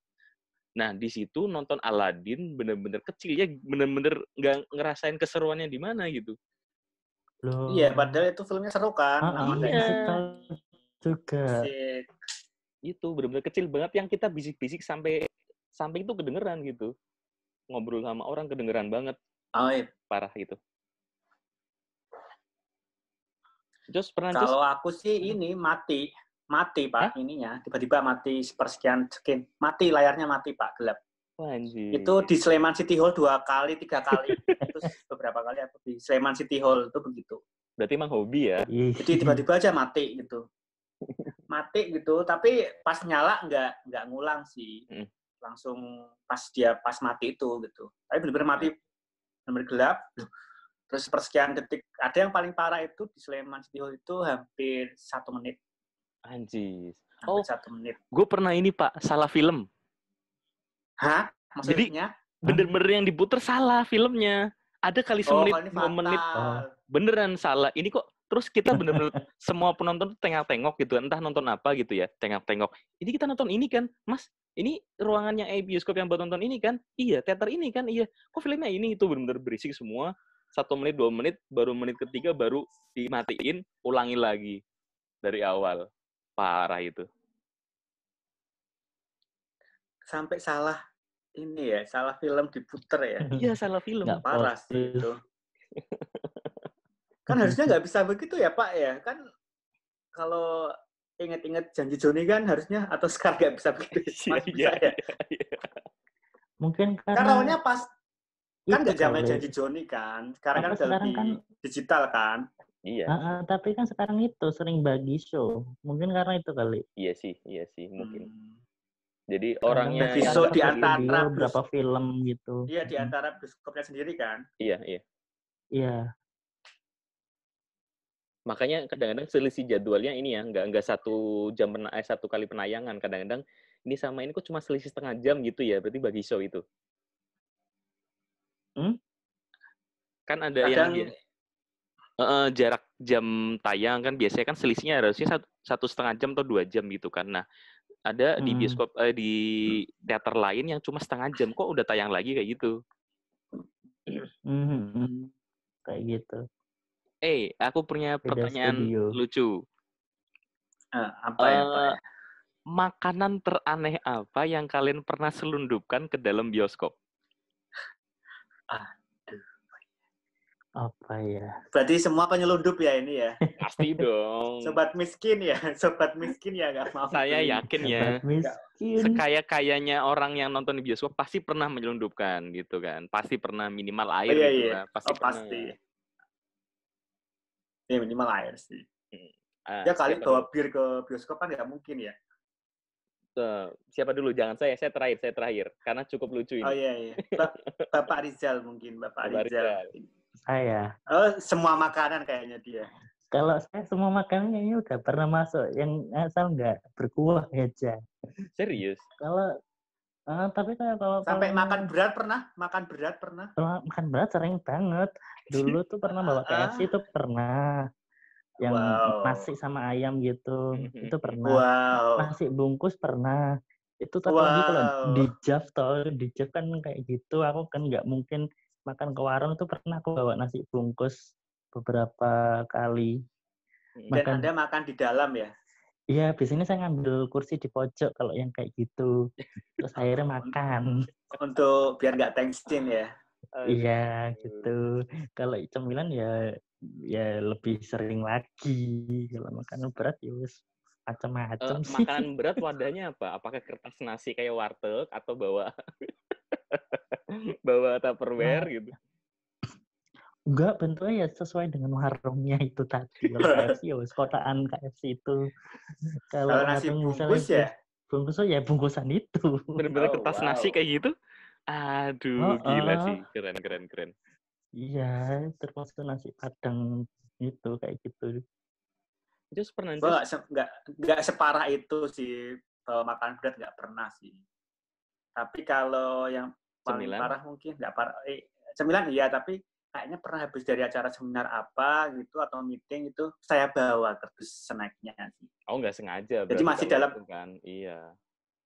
S1: Nah, di situ nonton Aladdin bener-bener kecil ya, bener-bener nggak ngerasain keseruannya di mana gitu.
S3: Loh.
S2: Iya, padahal itu filmnya seru kan.
S1: Iya.
S3: Juga.
S1: Itu bener-bener kecil banget yang kita bisik-bisik sampai itu kedengeran gitu. Ngobrol sama orang kedengeran banget.
S2: Oh, iya.
S1: Parah gitu. Jos, pernah Jos?
S2: Kalau aku sih ini mati Pak ininya. Tiba-tiba mati sepersekian sekian. Mati layarnya mati Pak, gelap.
S1: Anjir.
S2: Itu di Sleman City Hall 2 kali, 3 kali. Terus beberapa kali aku di Sleman City Hall itu begitu.
S1: Berarti emang hobi ya?
S2: Jadi tiba-tiba aja mati gitu. Mati gitu, tapi pas nyala nggak ngulang sih. Langsung pas mati itu gitu. Tapi benar-benar mati, benar-benar gelap. Terus persekian detik. Ada yang paling parah itu di Sleman City Hall itu hampir 1 menit.
S1: Anjir.
S2: Hampir 1 menit.
S1: Gue pernah ini Pak, salah film.
S2: Hah? Maksudnya?
S1: Jadi bener-bener yang diputer salah filmnya. Ada kali semenit, 2 menit. Beneran salah. Ini kok terus kita bener-bener semua penonton tuh tengok-tengok gitu. Entah nonton apa gitu ya. Tengok-tengok. Ini kita nonton ini kan, Mas. Ini ruangannya bioskop yang buat nonton ini kan. Iya, teater ini kan. Iya. Kok filmnya ini? Itu bener-bener berisik semua. 1 menit, 2 menit. Baru menit ketiga baru dimatiin. Ulangi lagi. Dari awal. Parah itu.
S2: Sampai salah ini ya, salah film diputer ya.
S1: Iya, salah film.
S3: Nggak
S2: parah sih itu. Kan harusnya nggak bisa begitu ya Pak ya. Kan kalau inget-inget janji Joni kan harusnya, atau sekarang nggak bisa begitu. Masih bisa ya.
S3: Mungkin
S2: karena awalnya pas kan nggak zaman janji Joni kan. Sekarang kan udah lebih digital kan.
S1: Iya.
S3: Tapi kan sekarang itu sering bagi show. Mungkin karena itu kali.
S1: Iya sih mungkin. Jadi orangnya
S2: yang di antara
S3: berapa film gitu.
S2: Iya, di antara bioskopnya sendiri kan.
S1: Iya. Makanya kadang-kadang selisih jadwalnya ini ya, nggak 1 kali penayangan. Kadang-kadang ini sama ini kok cuma selisih setengah jam gitu ya, berarti bagi show itu. Kan ada yang jarak jam tayang kan biasanya kan selisihnya harusnya 1,5 jam atau 2 jam gitu kan. Nah, ada di bioskop di teater lain yang cuma setengah jam, kok udah tayang lagi kayak gitu.
S3: Kayak gitu.
S1: Aku punya pertanyaan lucu.
S2: Apa ya?
S1: Makanan teraneh apa yang kalian pernah selundupkan ke dalam bioskop?
S3: Apa ya?
S2: Berarti semua penyelundup ya ini ya?
S1: Pasti dong.
S2: Sobat miskin ya nggak mau.
S1: Saya yakin ya. Sekaya-kayanya orang yang nonton di bioskop pasti pernah menyelundupkan gitu kan. Pasti pernah minimal air gitu lah.
S2: Pasti. Ya minimal air sih. Ya kali bawa bir ke bioskop kan nggak mungkin ya.
S1: Siapa dulu? Jangan saya terakhir. Karena cukup lucu ini.
S2: Oh iya. Bapak Rizal mungkin. Bapak Rizal.
S3: Saya.
S2: Semua makanan kayaknya dia.
S3: Kalau saya semua makanan kayaknya udah pernah masuk. Yang asal nggak berkuah aja.
S1: Serius?
S3: Tapi kalau
S2: sampai makan berat pernah? Makan berat
S3: sering banget. Dulu tuh pernah bawa KFC itu pernah. Yang nasi sama ayam gitu. Itu pernah. Nasi bungkus pernah. Itu tapi lagi kalau di Jav kan kayak gitu. Aku kan nggak mungkin makan ke warung, itu pernah aku bawa nasi bungkus beberapa kali.
S2: Dan Anda makan di dalam ya?
S3: Iya, biasanya saya ngambil kursi di pojok kalau yang kayak gitu. Terus akhirnya makan.
S2: Untuk biar nggak tensin ya?
S3: Iya, gitu. Kalau cemilan ya lebih sering lagi. Kalau makanan berat ya macam-macam sih.
S1: Makanan berat wadahnya apa? Apakah kertas nasi kayak warteg atau bawa Tupperware gitu?
S3: Enggak, bentuknya ya sesuai dengan warungnya itu tadi. Kalau KFC ya kotaan KFC itu.
S2: Kalau nasi bungkus ya?
S3: Bungkusnya ya bungkusan itu.
S1: Bener-bener kertas nasi
S2: wow.
S1: kayak gitu. Aduh, gila sih. Keren.
S3: Iya, termasuk nasi padang itu kayak gitu.
S1: Just pernah
S2: Gue nggak separah itu sih, bawa makan berat nggak pernah sih. Tapi kalau yang paling
S1: cemilan.
S2: parah mungkin nggak parah. Cemilan iya, tapi kayaknya pernah habis dari acara seminar apa gitu atau meeting itu saya bawa kardus snacknya sih.
S1: Oh, nggak sengaja
S2: Jadi
S1: berarti
S2: masih
S1: kalau
S2: dalam.
S1: itu kan. Iya.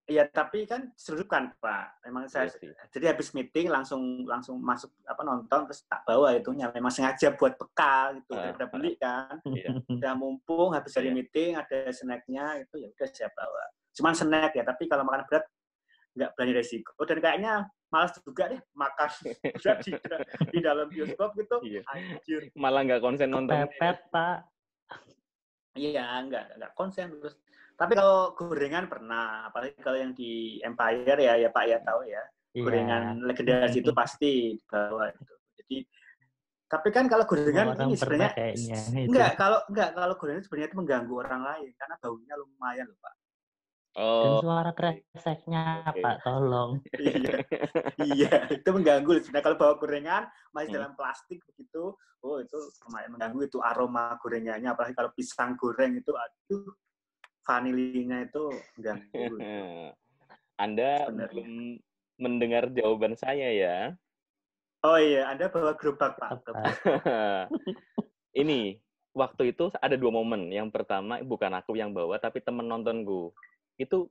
S2: Iya, tapi kan selundupan Pak. Memang
S1: Iya
S2: saya
S1: sih.
S2: jadi habis meeting langsung masuk nonton terus tak bawa itunya. Memang sengaja buat bekal gitu daripada beli kan.
S1: Iya.
S2: Udah mumpung habis dari
S1: Iya.
S2: meeting ada snacknya itu ya udah saya bawa. Cuman snack ya, tapi kalau makan berat nggak berani resiko. Dan kayaknya malas juga deh makan berat di dalam bioskop gitu.
S1: Iya.
S2: Anjir.
S1: Malah nggak konsen nonton.
S3: Kepepet, Pak.
S2: Iya, nggak konsen terus. Tapi kalau gorengan pernah, apalagi kalau yang di Empire ya Pak ya tahu ya. Gorengan legendaris itu pasti dibawa itu. Jadi tapi kan kalau gorengan
S3: Semua orang
S2: ini
S3: pernah
S2: sebenarnya
S3: kayaknya
S2: kalau gorengan sebenarnya itu mengganggu orang lain karena baunya lumayan loh Pak.
S3: Dan
S1: Oh,
S3: suara kreseknya, Pak, tolong.
S2: Iya, itu mengganggu. Nah kalau bawa gorengan masih dalam plastik begitu, oh itu lumayan mengganggu itu aroma gorengannya. Apalagi kalau pisang goreng itu, aduh, vanilinya itu mengganggu.
S1: Anda
S2: Sebenarnya.
S1: belum mendengar jawaban saya ya.
S2: Oh iya, Anda bawa gerobak Pak.
S1: Ini waktu itu ada 2 momen. Yang pertama bukan aku yang bawa, tapi temen nontonku. Itu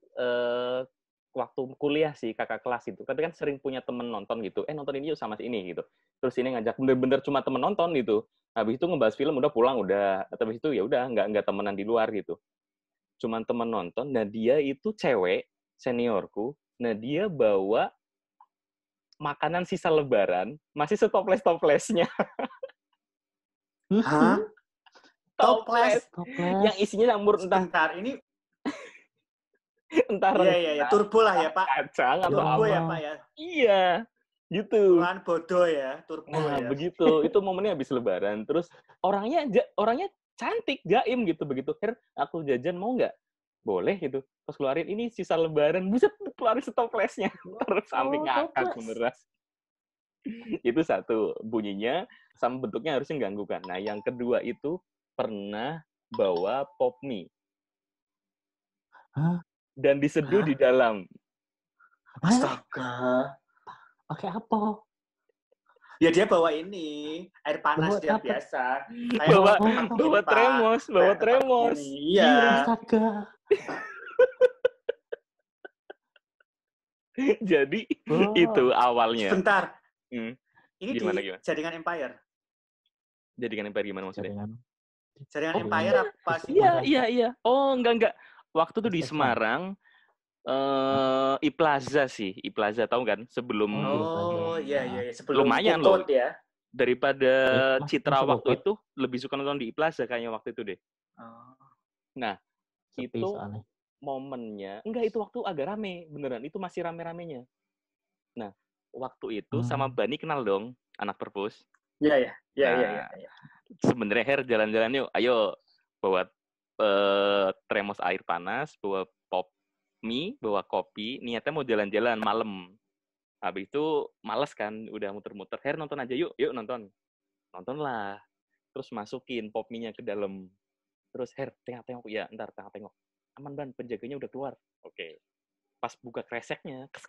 S1: waktu kuliah sih, kakak kelas itu. Tapi kan sering punya temen nonton gitu. Nonton ini yuk sama si ini gitu. Terus ini ngajak bener-bener cuma temen nonton gitu. Habis itu ngebahas film udah pulang udah. Habis itu ya udah nggak temenan di luar gitu. Cuman temen nonton. Nah dia itu cewek seniorku. Nah dia bawa makanan sisa lebaran masih setoples-toplesnya.
S2: Hah? Toples?
S1: Yang isinya campur
S2: Sebentar, ini
S1: entah
S2: iya, turbo lah ya Pak.
S1: kacang atau
S2: Turbo
S1: apa.
S2: ya Pak ya.
S1: Iya, gitu.
S2: Tuhan bodoh ya, turbo
S1: Nah,
S2: ya.
S1: begitu. Itu momennya habis lebaran. Terus orangnya cantik, jaim gitu. Begitu, Her, aku jajan mau nggak? Boleh gitu. Pas keluarin ini sisa lebaran, buset keluarin stoplesnya. Terus sampai ngakak beneran. Itu satu, bunyinya sama bentuknya harusnya ganggu kan. Nah, yang kedua itu pernah bawa pop mie.
S3: Hah?
S1: Dan diseduh di dalam.
S2: Astaga.
S3: Pakai apa?
S2: Ya dia bawa ini, air panas dia biasa.
S1: Bawa tremos.
S2: Iya.
S3: Astaga.
S1: Jadi itu awalnya.
S2: Sebentar. Ini
S1: gimana?
S2: Jaringan Empire.
S1: Jaringan Empire gimana maksudnya?
S2: Jaringan Empire apa sih?
S1: Iya. Oh, enggak. Waktu itu di Semarang, iPlaza sih. iPlaza tahu kan? Sebelum
S2: Iya. Sebelum
S1: lumayan loh.
S2: Ya.
S1: Daripada Citra waktu itu lebih suka nonton di iPlaza kayaknya waktu itu deh. Nah, itu momennya, enggak itu waktu agak rame, beneran. Itu masih rame-ramenya. Nah, waktu itu sama Bani kenal dong, anak perpus.
S2: Iya.
S1: Sebenarnya Her jalan-jalan yuk, ayo bawa termos air panas, bawa pop mie, bawa kopi, niatnya mau jalan-jalan malam. Habis itu males kan, udah muter-muter. Her nonton aja yuk nonton. Nontonlah. Terus masukin pop mie-nya ke dalam. Terus Her tengok-tengok ya, ntar tengok-tengok. Aman Ban, penjaganya udah keluar. Oke. Pas buka kreseknya, kes.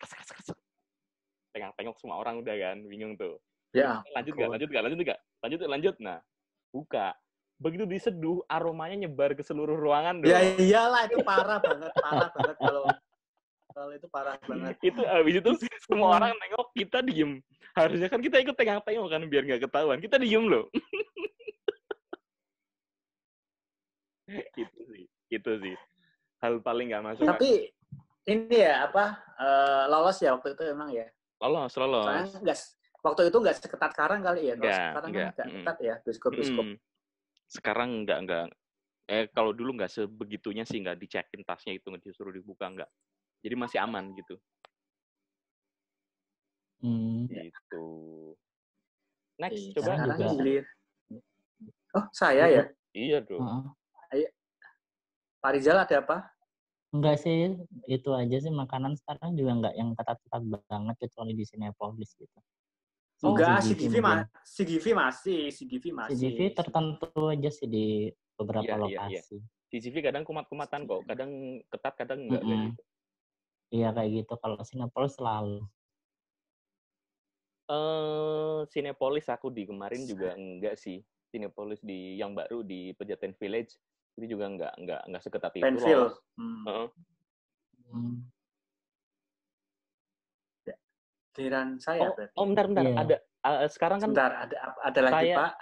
S1: Tengok-tengok semua orang udah kan, bingung tuh.
S2: Ya.
S1: Lanjut. Nah, buka. Begitu diseduh, aromanya nyebar ke seluruh ruangan dong.
S2: Ya iyalah, itu parah banget kalau itu parah banget.
S1: Itu habis itu semua orang nengok, kita diem. Harusnya kan kita ikut tengok-tengok kan biar nggak ketahuan. Kita diem loh. Itu sih. Hal paling nggak masuk.
S2: Tapi ini ya lolos ya waktu itu emang ya.
S1: Lolos.
S2: Soalnya waktu itu nggak seketat sekarang kali ya. Sekarang kan nggak ketat ya bioskop.
S1: Sekarang nggak. Kalau dulu nggak sebegitunya sih, nggak dicekin tasnya itu, nggak disuruh dibuka, nggak. Jadi masih aman gitu. Gitu. Next, coba.
S2: Oh, saya ya?
S1: Iya dong.
S2: Ayo. Pak Rizal ada apa?
S3: Enggak sih, itu aja sih makanan sekarang juga enggak yang ketat-ketat banget kecuali di Cinepolis gitu. Sama
S2: Enggak,
S3: CGV mungkin.
S2: CGV
S3: CGV
S2: masih.
S3: tertentu aja sih di beberapa
S1: Iya.
S3: lokasi.
S1: CGV kadang kumat-kumatan kok, kadang ketat, kadang enggak kayak
S3: Mm-mm.
S1: gitu.
S3: Iya kayak gitu. Kalau Cinepolis selalu.
S1: Cinepolis aku di kemarin juga enggak sih. Cinepolis di yang baru di Pejaten Village itu juga enggak seketat itu
S2: Penfield.
S1: lolos. Heeh.
S3: Hmm.
S2: Giliran saya berarti.
S1: Bentar.
S3: Iya.
S1: Ada sekarang kan
S2: Sebentar, ada lagi
S1: saya
S2: Pak.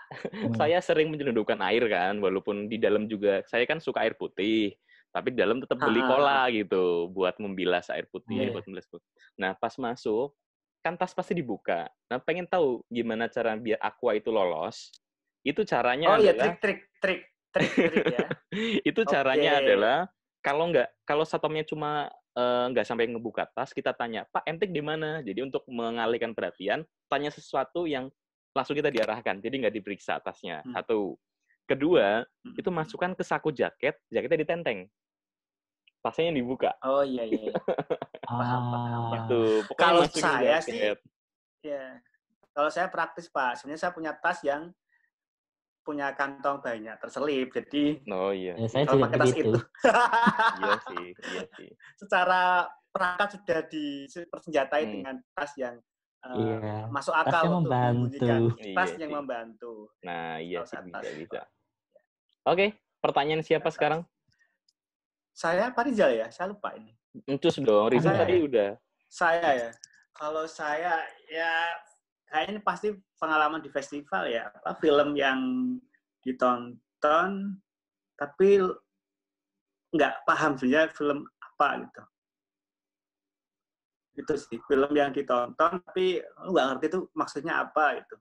S1: saya sering menyelundupkan air kan, walaupun di dalam juga saya kan suka air putih, tapi di dalam tetap beli cola gitu buat membilas air putih,
S2: Iya.
S1: buat membilas putih. Nah, pas masuk kan tas pasti dibuka. Nah, pengen tahu gimana cara biar aqua itu lolos? Itu caranya
S2: Oh iya,
S1: adalah
S2: trik ya.
S1: itu
S2: Oke.
S1: caranya adalah kalau satpamnya cuma nggak sampai ngebuka tas, kita tanya, Pak, entik di mana? Jadi untuk mengalihkan perhatian, tanya sesuatu yang langsung kita diarahkan, jadi nggak diperiksa tasnya. Satu. Kedua, itu masukkan ke saku jaketnya ditenteng. Tasnya yang dibuka.
S2: Oh iya. Paham.
S1: Itu, pokoknya
S2: Kalau
S1: masukin
S2: saya
S1: jaket.
S2: sih, ya. Kalau saya praktis Pak, sebenarnya saya punya tas yang punya kantong banyak terselip, jadi
S1: Iya.
S3: Saya
S2: kalau
S3: juga
S2: pakai tas
S3: begitu.
S2: itu,
S1: Iya sih.
S2: secara perangkat sudah dipersenjatai dengan tas yang
S3: Iya.
S2: masuk
S3: Tasnya
S2: akal untuk
S3: membantu.
S2: menyembunyikan.
S1: Iya
S2: Tas yang
S1: sih.
S2: membantu.
S1: Nah, iya sih,
S2: Tas.
S1: bisa. Oke, pertanyaan siapa sekarang?
S2: Saya Pak Rizal ya, saya lupa ini.
S1: Encus dong, Rizal tadi udah.
S2: Saya ya. Kalau saya ya kayaknya pasti pengalaman di festival ya, film yang ditonton tapi nggak paham sebenarnya film apa gitu. Itu sih film yang ditonton tapi nggak ngerti itu maksudnya apa gitu.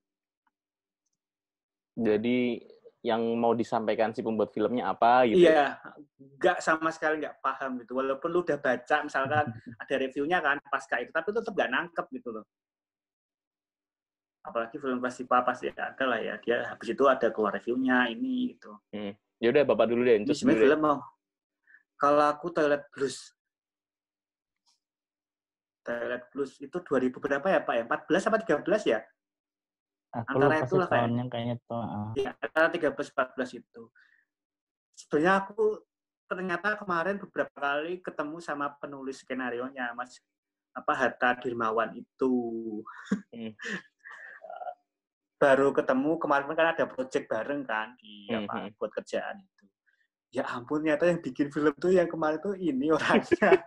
S1: Jadi yang mau disampaikan si pembuat filmnya apa gitu?
S2: Iya, nggak sama sekali nggak paham gitu. Walaupun lu udah baca misalkan ada reviewnya kan pasca itu, tapi tetap nggak nangkep gitu loh. Apalagi film festival pasti ada lah ya. Dia habis itu ada keluar reviewnya ini gitu.
S1: Ya udah Bapak dulu deh, Encus dulu deh.
S2: Film mau. Kalau aku Toilet Blues itu 2000 berapa ya Pak ya? 14 apa 13 ya?
S3: Aku
S2: Antara
S3: lupa
S2: itulah
S3: sih tahunnya kayaknya itu.
S2: Ya, antara 13-14 itu. Sebenarnya aku ternyata kemarin beberapa kali ketemu sama penulis skenario-nya, Mas Hatta Dirmawan itu. Baru ketemu kemarin kan ada project bareng kan di buat kerjaan itu. Ya ampun, ternyata yang bikin film tuh yang kemarin tuh ini orangnya.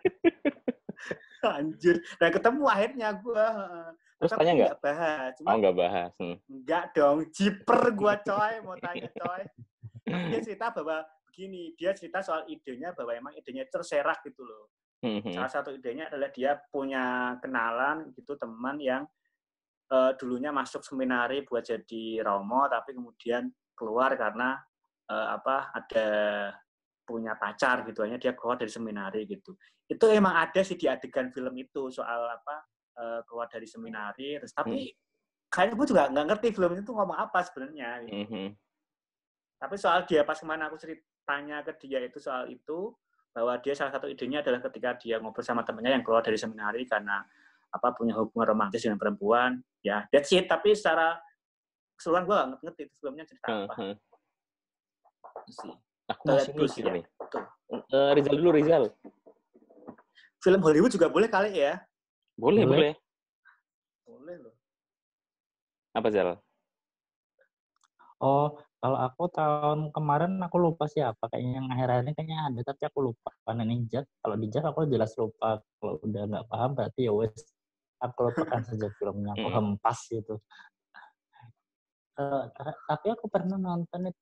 S2: Anjir. Dan ketemu akhirnya gue.
S1: Terus tanya nggak?
S2: Bahas.
S1: Nggak bahas.
S2: Enggak dong. Jiper gue coy. Mau tanya coy. Tapi dia cerita bahwa begini. Dia cerita soal idenya bahwa emang idenya terserak gitu loh. Salah satu idenya adalah dia punya kenalan gitu, teman yang dulunya masuk seminari buat jadi romo. Tapi kemudian keluar karena ada punya pacar gitu, hanya dia keluar dari seminari gitu. Itu emang ada sih di adegan film itu soal keluar dari seminari, terus tapi kayaknya gue juga nggak ngerti film itu ngomong apa sebenarnya. Gitu. Tapi soal dia pas kemarin aku ceritanya ke dia itu soal itu, bahwa dia salah satu idenya adalah ketika dia ngobrol sama temennya yang keluar dari seminari karena punya hubungan romantis dengan perempuan, ya that's it. Tapi secara keseluruhan gue nggak ngerti itu filmnya cerita apa.
S1: Aku masih mikir nih. Rizal dulu, Rizal.
S2: Film Hollywood juga boleh kali ya?
S1: Boleh.
S2: Boleh loh.
S1: Apa, Zal?
S3: Oh, kalau aku tahun kemarin aku lupa siapa. Kayaknya yang akhir-akhir ini kayaknya ada, tapi aku lupa. Karena ninja, kalau di Jav aku jelas lupa. Kalau udah nggak paham berarti ya wes. Aku lupakan saja filmnya. Aku hempas gitu. Tapi aku pernah nonton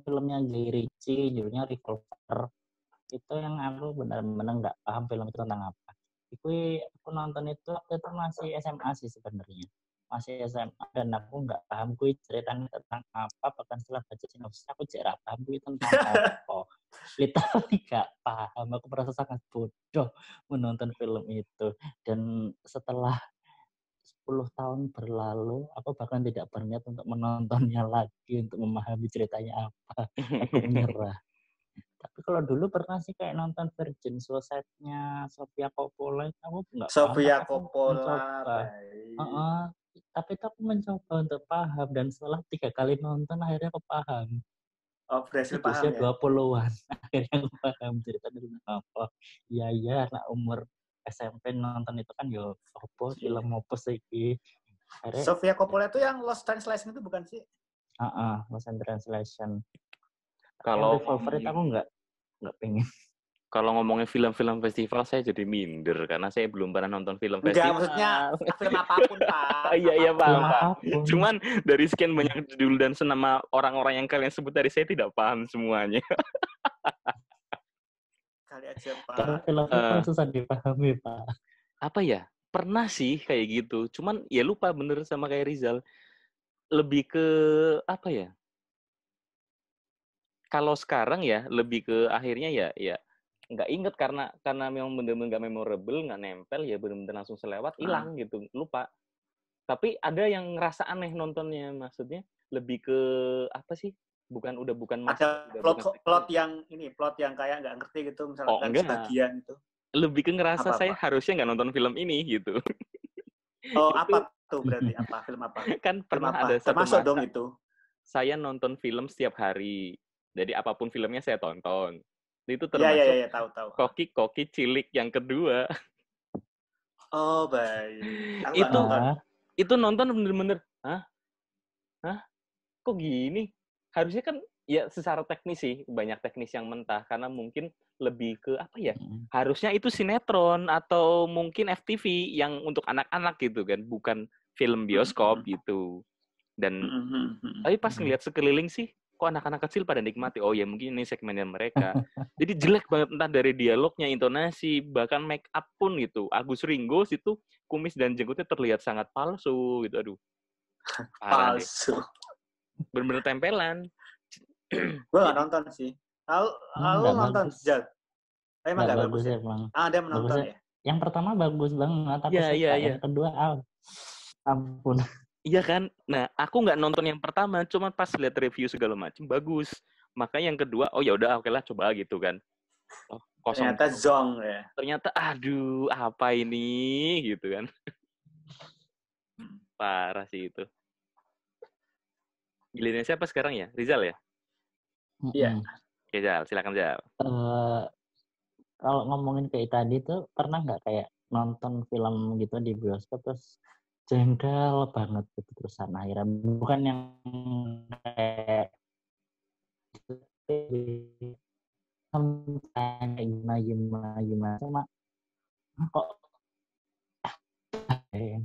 S3: filmnya Guy Ritchie, judulnya Revolver. Itu yang aku benar-benar nggak paham film itu tentang apa. Aku nonton itu waktu itu masih SMA sih sebenarnya. Masih SMA dan aku nggak paham ceritanya tentang apa, bahkan setelah baca sinopsis aku tidak paham tentang apa. Literally nggak paham. Aku merasa sangat bodoh menonton film itu. Dan setelah 10 tahun berlalu, aku bahkan tidak berniat untuk menontonnya lagi untuk memahami ceritanya apa. Aku menyerah. Tapi Tapi kalau dulu pernah sih kayak nonton Virgin Suicide-nya Sofia Coppola, aku nggak paham, tapi
S2: Sofia
S3: aku
S2: Coppola,
S3: mencoba.
S2: baik.
S3: Tapi itu aku mencoba untuk paham, dan setelah 3 kali nonton akhirnya aku paham.
S2: Oh, berhasil
S3: Itu
S2: paham
S3: usia
S2: ya?
S3: 20-an. Akhirnya aku paham cerita dari apa. Iya, anak umur SMP nonton itu kan yo apa film apa sih iki. Akhirnya
S2: Sofia Coppola itu yang Lost Translation itu bukan sih?
S3: Lost in Translation.
S1: Kalau
S3: Yang Revolver itu aku nggak pengen.
S1: Kalau ngomongin film-film festival, saya jadi minder karena saya belum pernah nonton film
S2: Enggak,
S1: festival.
S2: maksudnya film apapun, Pak.
S1: Iya,
S3: Film
S1: paham.
S3: apapun.
S1: Cuman dari sekian banyak judul dan nama orang-orang yang kalian sebut tadi, saya tidak paham semuanya.
S2: Kali aja,
S3: Karena
S2: Pak.
S3: film susah dipahami, Pak.
S1: Apa ya? Pernah sih kayak gitu. Cuman ya lupa bener sama kayak Rizal. Lebih ke apa ya? Kalau sekarang ya lebih ke akhirnya ya nggak inget karena memang bener-bener nggak memorable, nggak nempel, ya bener-bener langsung selewat, hilang gitu, lupa. Tapi ada yang ngerasa aneh nontonnya, maksudnya lebih ke apa sih? Udah bukan
S2: Ada
S1: udah bukan
S2: plot yang kayak nggak ngerti gitu,
S1: Oh
S2: misalkan
S1: enggak,
S2: sebagian itu.
S1: lebih ke ngerasa saya
S2: Apa?
S1: harusnya nggak nonton film ini gitu.
S2: Oh,
S1: Itu
S2: apa tuh berarti? Apa? Film apa?
S1: kan
S2: Film
S1: pernah ada
S2: apa?
S1: satu
S2: Termasuk dong
S1: masa
S2: itu.
S1: saya nonton film setiap hari. Jadi apapun filmnya saya tonton. Itu termasuk
S2: Iya, tahu.
S1: Koki Cilik yang kedua.
S2: Oh, baik. Aku nggak
S1: Itu
S2: nonton.
S1: itu nonton bener-bener, hah? Kok gini? Harusnya kan ya secara teknis sih, banyak teknis yang mentah karena mungkin lebih ke apa ya? Harusnya itu sinetron atau mungkin FTV yang untuk anak-anak gitu kan, bukan film bioskop gitu. Dan tapi pas ngeliat sekeliling sih, kok anak-anak kecil pada nikmati. Oh ya mungkin ini segmennya mereka. Jadi jelek banget, entah dari dialognya, intonasi, bahkan make up pun gitu. Agus Ringo itu kumis dan jenggotnya terlihat sangat palsu gitu. Aduh, parah deh.
S2: Palsu.
S1: Bener-bener tempelan.
S2: Gue nggak nonton sih. Lalu nonton Jal. Emang nggak bagus ya? Ada menonton ya?
S3: Yang pertama bagus banget, aku suka. Yang kedua, ampun.
S1: Iya kan? Nah, aku nggak nonton yang pertama, cuma pas lihat review segala macam bagus. Makanya yang kedua, oh ya udah oke lah coba gitu kan. Oh, kosong.
S2: Ternyata zong ya.
S1: Ternyata aduh, apa ini gitu kan. Parah sih itu. Giliran siapa sekarang ya? Rizal ya?
S2: Iya.
S1: Oke, Zal, silakan Zal.
S3: Kalau ngomongin kayak tadi tuh, pernah nggak kayak nonton film gitu di bioskop terus jengkel banget gitu terusan akhirnya, bukan yang kayak gimana cuma kok ya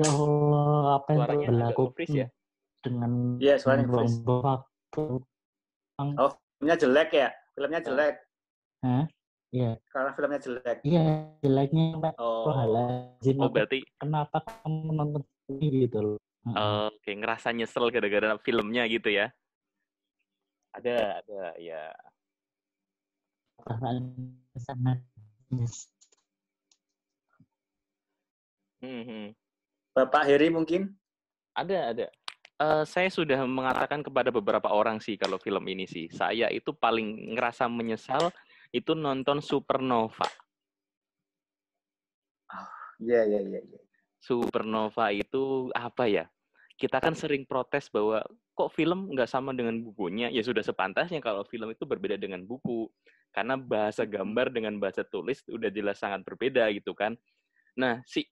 S3: Allah, apa yang berlaku
S1: ya?
S3: dengan
S2: suaranya
S3: waktu.
S2: Oh, filmnya jelek ya? Filmnya jelek.
S3: Iya.
S2: Karena filmnya jelek.
S3: Iya, jeleknya sampai halajin.
S1: Berarti
S3: kenapa kamu nonton ini gitu loh.
S1: Oke, ngerasa nyesel gara-gara filmnya gitu ya? Ada ya.
S3: Sangat.
S2: Bapak Heri mungkin?
S1: Ada. Saya sudah mengatakan kepada beberapa orang sih kalau film ini sih. Saya itu paling ngerasa menyesal itu nonton Supernova.
S2: Iya.
S1: Supernova itu apa ya? Kita kan sering protes bahwa kok film nggak sama dengan bukunya. Ya sudah sepantasnya kalau film itu berbeda dengan buku. Karena bahasa gambar dengan bahasa tulis udah jelas sangat berbeda gitu kan. Nah, si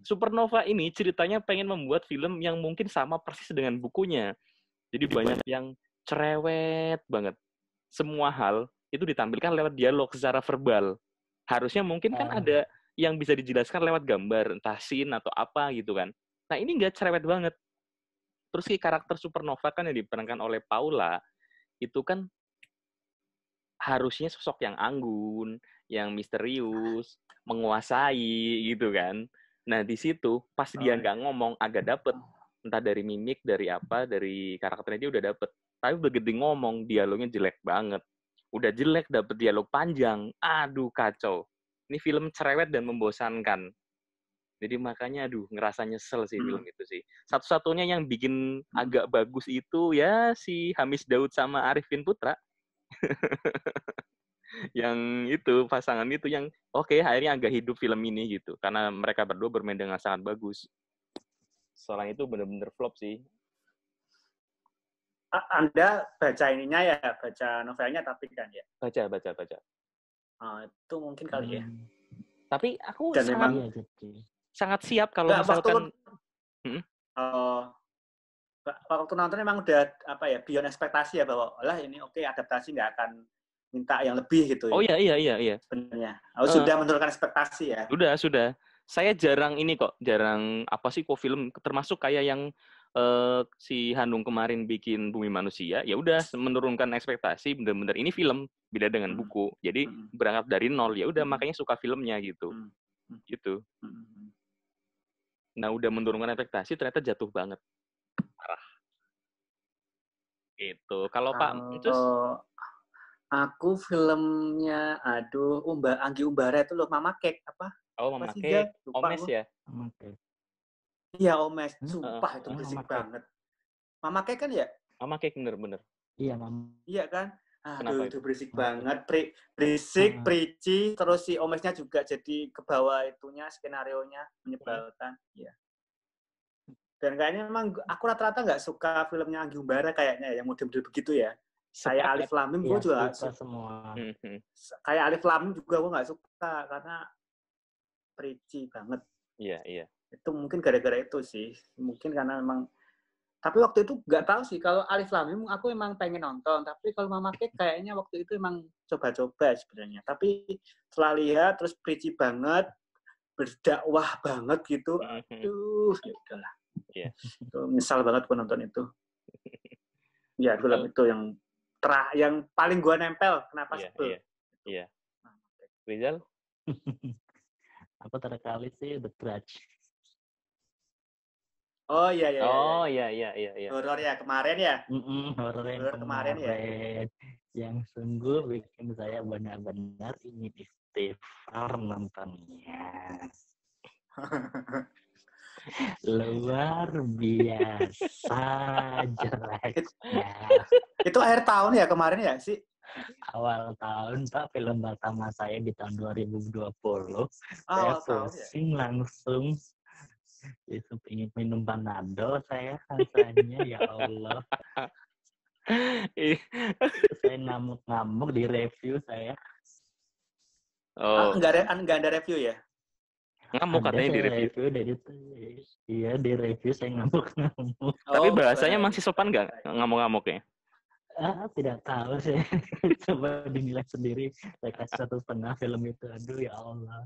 S1: Supernova ini ceritanya pengen membuat film yang mungkin sama persis dengan bukunya. Jadi banyak yang cerewet banget. Semua hal itu ditampilkan lewat dialog secara verbal. Harusnya mungkin kan ada yang bisa dijelaskan lewat gambar, entah scene atau apa gitu kan. Nah, ini nggak cerewet banget. Terus karakter Supernova kan yang diperankan oleh Paula, itu kan harusnya sosok yang anggun, yang misterius, menguasai gitu kan. Nah di situ pas dia nggak ngomong agak dapet, entah dari mimik, dari apa, dari karakternya dia udah dapet. Tapi begitu ngomong dialognya jelek banget. Udah jelek dapet dialog panjang, aduh kacau. Ini film cerewet dan membosankan. Jadi makanya aduh ngerasa nyesel sih film itu sih. Satu-satunya yang bikin agak bagus itu ya si Hamis Daud sama Arifin Putra. yang itu pasangan itu yang oke, akhirnya agak hidup film ini gitu karena mereka berdua bermain dengan sangat bagus. Soalnya itu bener-bener flop sih.
S2: Anda baca ininya ya, baca novelnya tapi kan ya?
S1: Baca.
S2: Itu mungkin kali ya.
S1: Tapi aku
S2: Dan
S1: sangat
S2: memang
S1: sangat siap kalau misalkan
S2: waktu nonton memang udah apa ya, beyond ekspektasi ya, bahwa lah ini oke, adaptasi nggak akan minta yang lebih gitu.
S1: Oh iya.
S2: Sebenarnya. Sudah menurunkan ekspektasi ya.
S1: Sudah. Saya jarang apa sih kok film termasuk kayak yang si Hanung kemarin bikin Bumi Manusia, ya udah menurunkan ekspektasi, bener-bener ini film beda dengan buku. Jadi berangkat dari nol, ya udah makanya suka filmnya gitu. Gitu. Nah, udah menurunkan ekspektasi ternyata jatuh banget. Parah. Gitu. Kalau Pak Encus?
S2: Aku filmnya Anggi Umbara itu loh, Mama Cake apa?
S1: Oh, Mama Cake. Omes ya?
S3: Mama Cake.
S2: Iya, Omes. Sumpah itu berisik banget. Mama Cake kan ya?
S1: Mama Cake bener.
S2: Iya, Mama. Iya kan?
S1: Kenapa
S2: itu berisik banget. Berisik, preachy, terus si Omesnya juga jadi ke bawah itunya, skenario-nya menyebalkan. Iya. Dan kayaknya memang aku rata-rata nggak suka filmnya Anggi Umbara kayaknya, yang model-model begitu ya. Kayak Alif Lam Mim gue juga nggak suka semua. Kayak Alif Lam Mim juga gue nggak suka karena preachy banget.
S1: Iya.
S2: Itu mungkin gara-gara itu sih. Mungkin karena memang. Tapi waktu itu nggak tahu sih. Kalau Alif Lam Mim aku emang pengen nonton. Tapi kalau Mama Cake kayaknya waktu itu emang coba-coba sebenarnya. Tapi setelah lihat terus preachy banget, berdakwah banget gitu. Aduh, ya udahlah.
S1: Iya.
S2: Menyesal banget gue nonton itu. Ya, film itu yang paling gue nempel. Kenapa sebel?
S1: Iya. Rizal?
S3: Aku terakhir sih The Grudge.
S2: Oh iya.
S1: Oh iya.
S2: Horor ya kemarin ya?
S3: Horor yang kemarin ya? Yang sungguh bikin saya benar-benar ingin istighfar nontonnya. Luar biasa jeleknya.
S2: Itu akhir tahun ya kemarin ya sih?
S3: Awal tahun, Pak, film pertama saya di tahun 2020. Saya pusing langsung. Itu ingin minum Panadol saya rasanya, ya Allah. Saya ngamuk-ngamuk di review saya.
S2: Enggak ada review ya?
S1: Ngamuk katanya di review.
S3: Iya, di review saya ngamuk-ngamuk.
S1: Tapi bahasanya masih sopan nggak ngamuk-ngamuknya?
S3: Tidak tahu sih. Coba dinilai sendiri. Saya kasih 1,5 film itu. Aduh, ya Allah.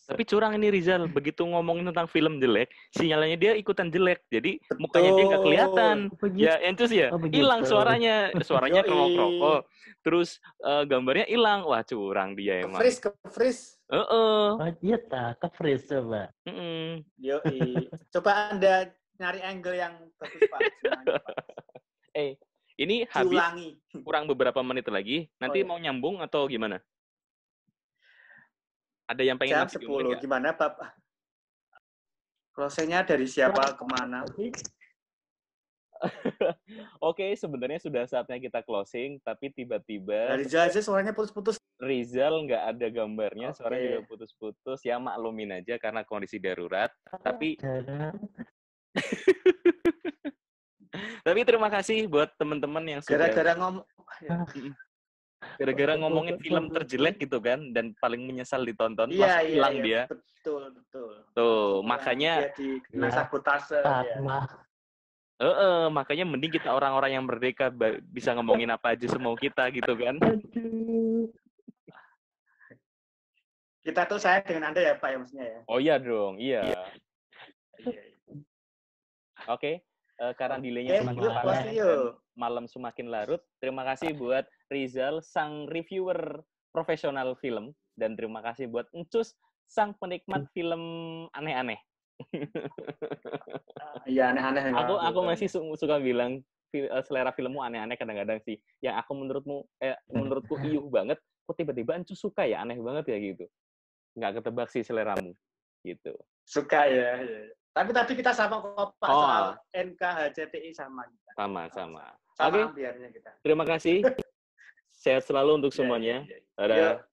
S1: Tapi curang ini Rizal, begitu ngomongin tentang film jelek, sinyalnya dia ikutan jelek. Jadi mukanya dia nggak kelihatan. Ya, Encus ya, hilang suaranya kerokok. Terus gambarnya hilang. Wah, curang dia emang.
S2: Ke-freeze.
S3: Iya tak, ke-freeze coba.
S2: Yoi. Coba Anda nyari angle yang bagus, Pak.
S1: Ini habis kurang beberapa menit lagi. Nanti mau nyambung atau gimana? Ada yang pengen
S2: jam 10. Gimana, Bapak? Closing-nya dari siapa kemana?
S1: Oke, sebenarnya sudah saatnya kita closing, tapi tiba-tiba
S2: Rizal aja suaranya putus-putus.
S1: Rizal nggak ada gambarnya, suaranya juga putus-putus. Ya maklumin aja karena kondisi darurat. Tapi tapi terima kasih buat teman-teman yang sudah gara-gara ngomongin film terjelek gitu kan, dan paling menyesal ditonton, pas hilang dia.
S2: Betul.
S1: Tuh, makanya
S2: kena sabotase.
S1: Makanya mending kita orang-orang yang merdeka bisa ngomongin apa aja semau kita gitu kan.
S2: Kita tuh saya dengan Anda ya Pak ya maksudnya ya.
S1: Oh iya dong, iya. Oke. Karena delaynya semakin parah dan malam semakin larut. Terima kasih buat Rizal, sang reviewer profesional film. Dan terima kasih buat Encus, sang penikmat film aneh-aneh.
S2: Iya, aneh-aneh.
S1: Aku masih suka bilang selera filmmu aneh-aneh kadang-kadang sih. Yang menurutku iuh banget. Kok tiba-tiba Encus suka ya? Aneh banget ya gitu. Nggak ketebak sih seleramu. Gitu.
S2: Suka ya. Tapi tadi kita sama kok Pak soal NKHCTI sama kita.
S1: Sama.
S2: Sama biarnya kita.
S1: Terima kasih. Sehat selalu untuk semuanya.
S2: Ya.
S1: Dadah.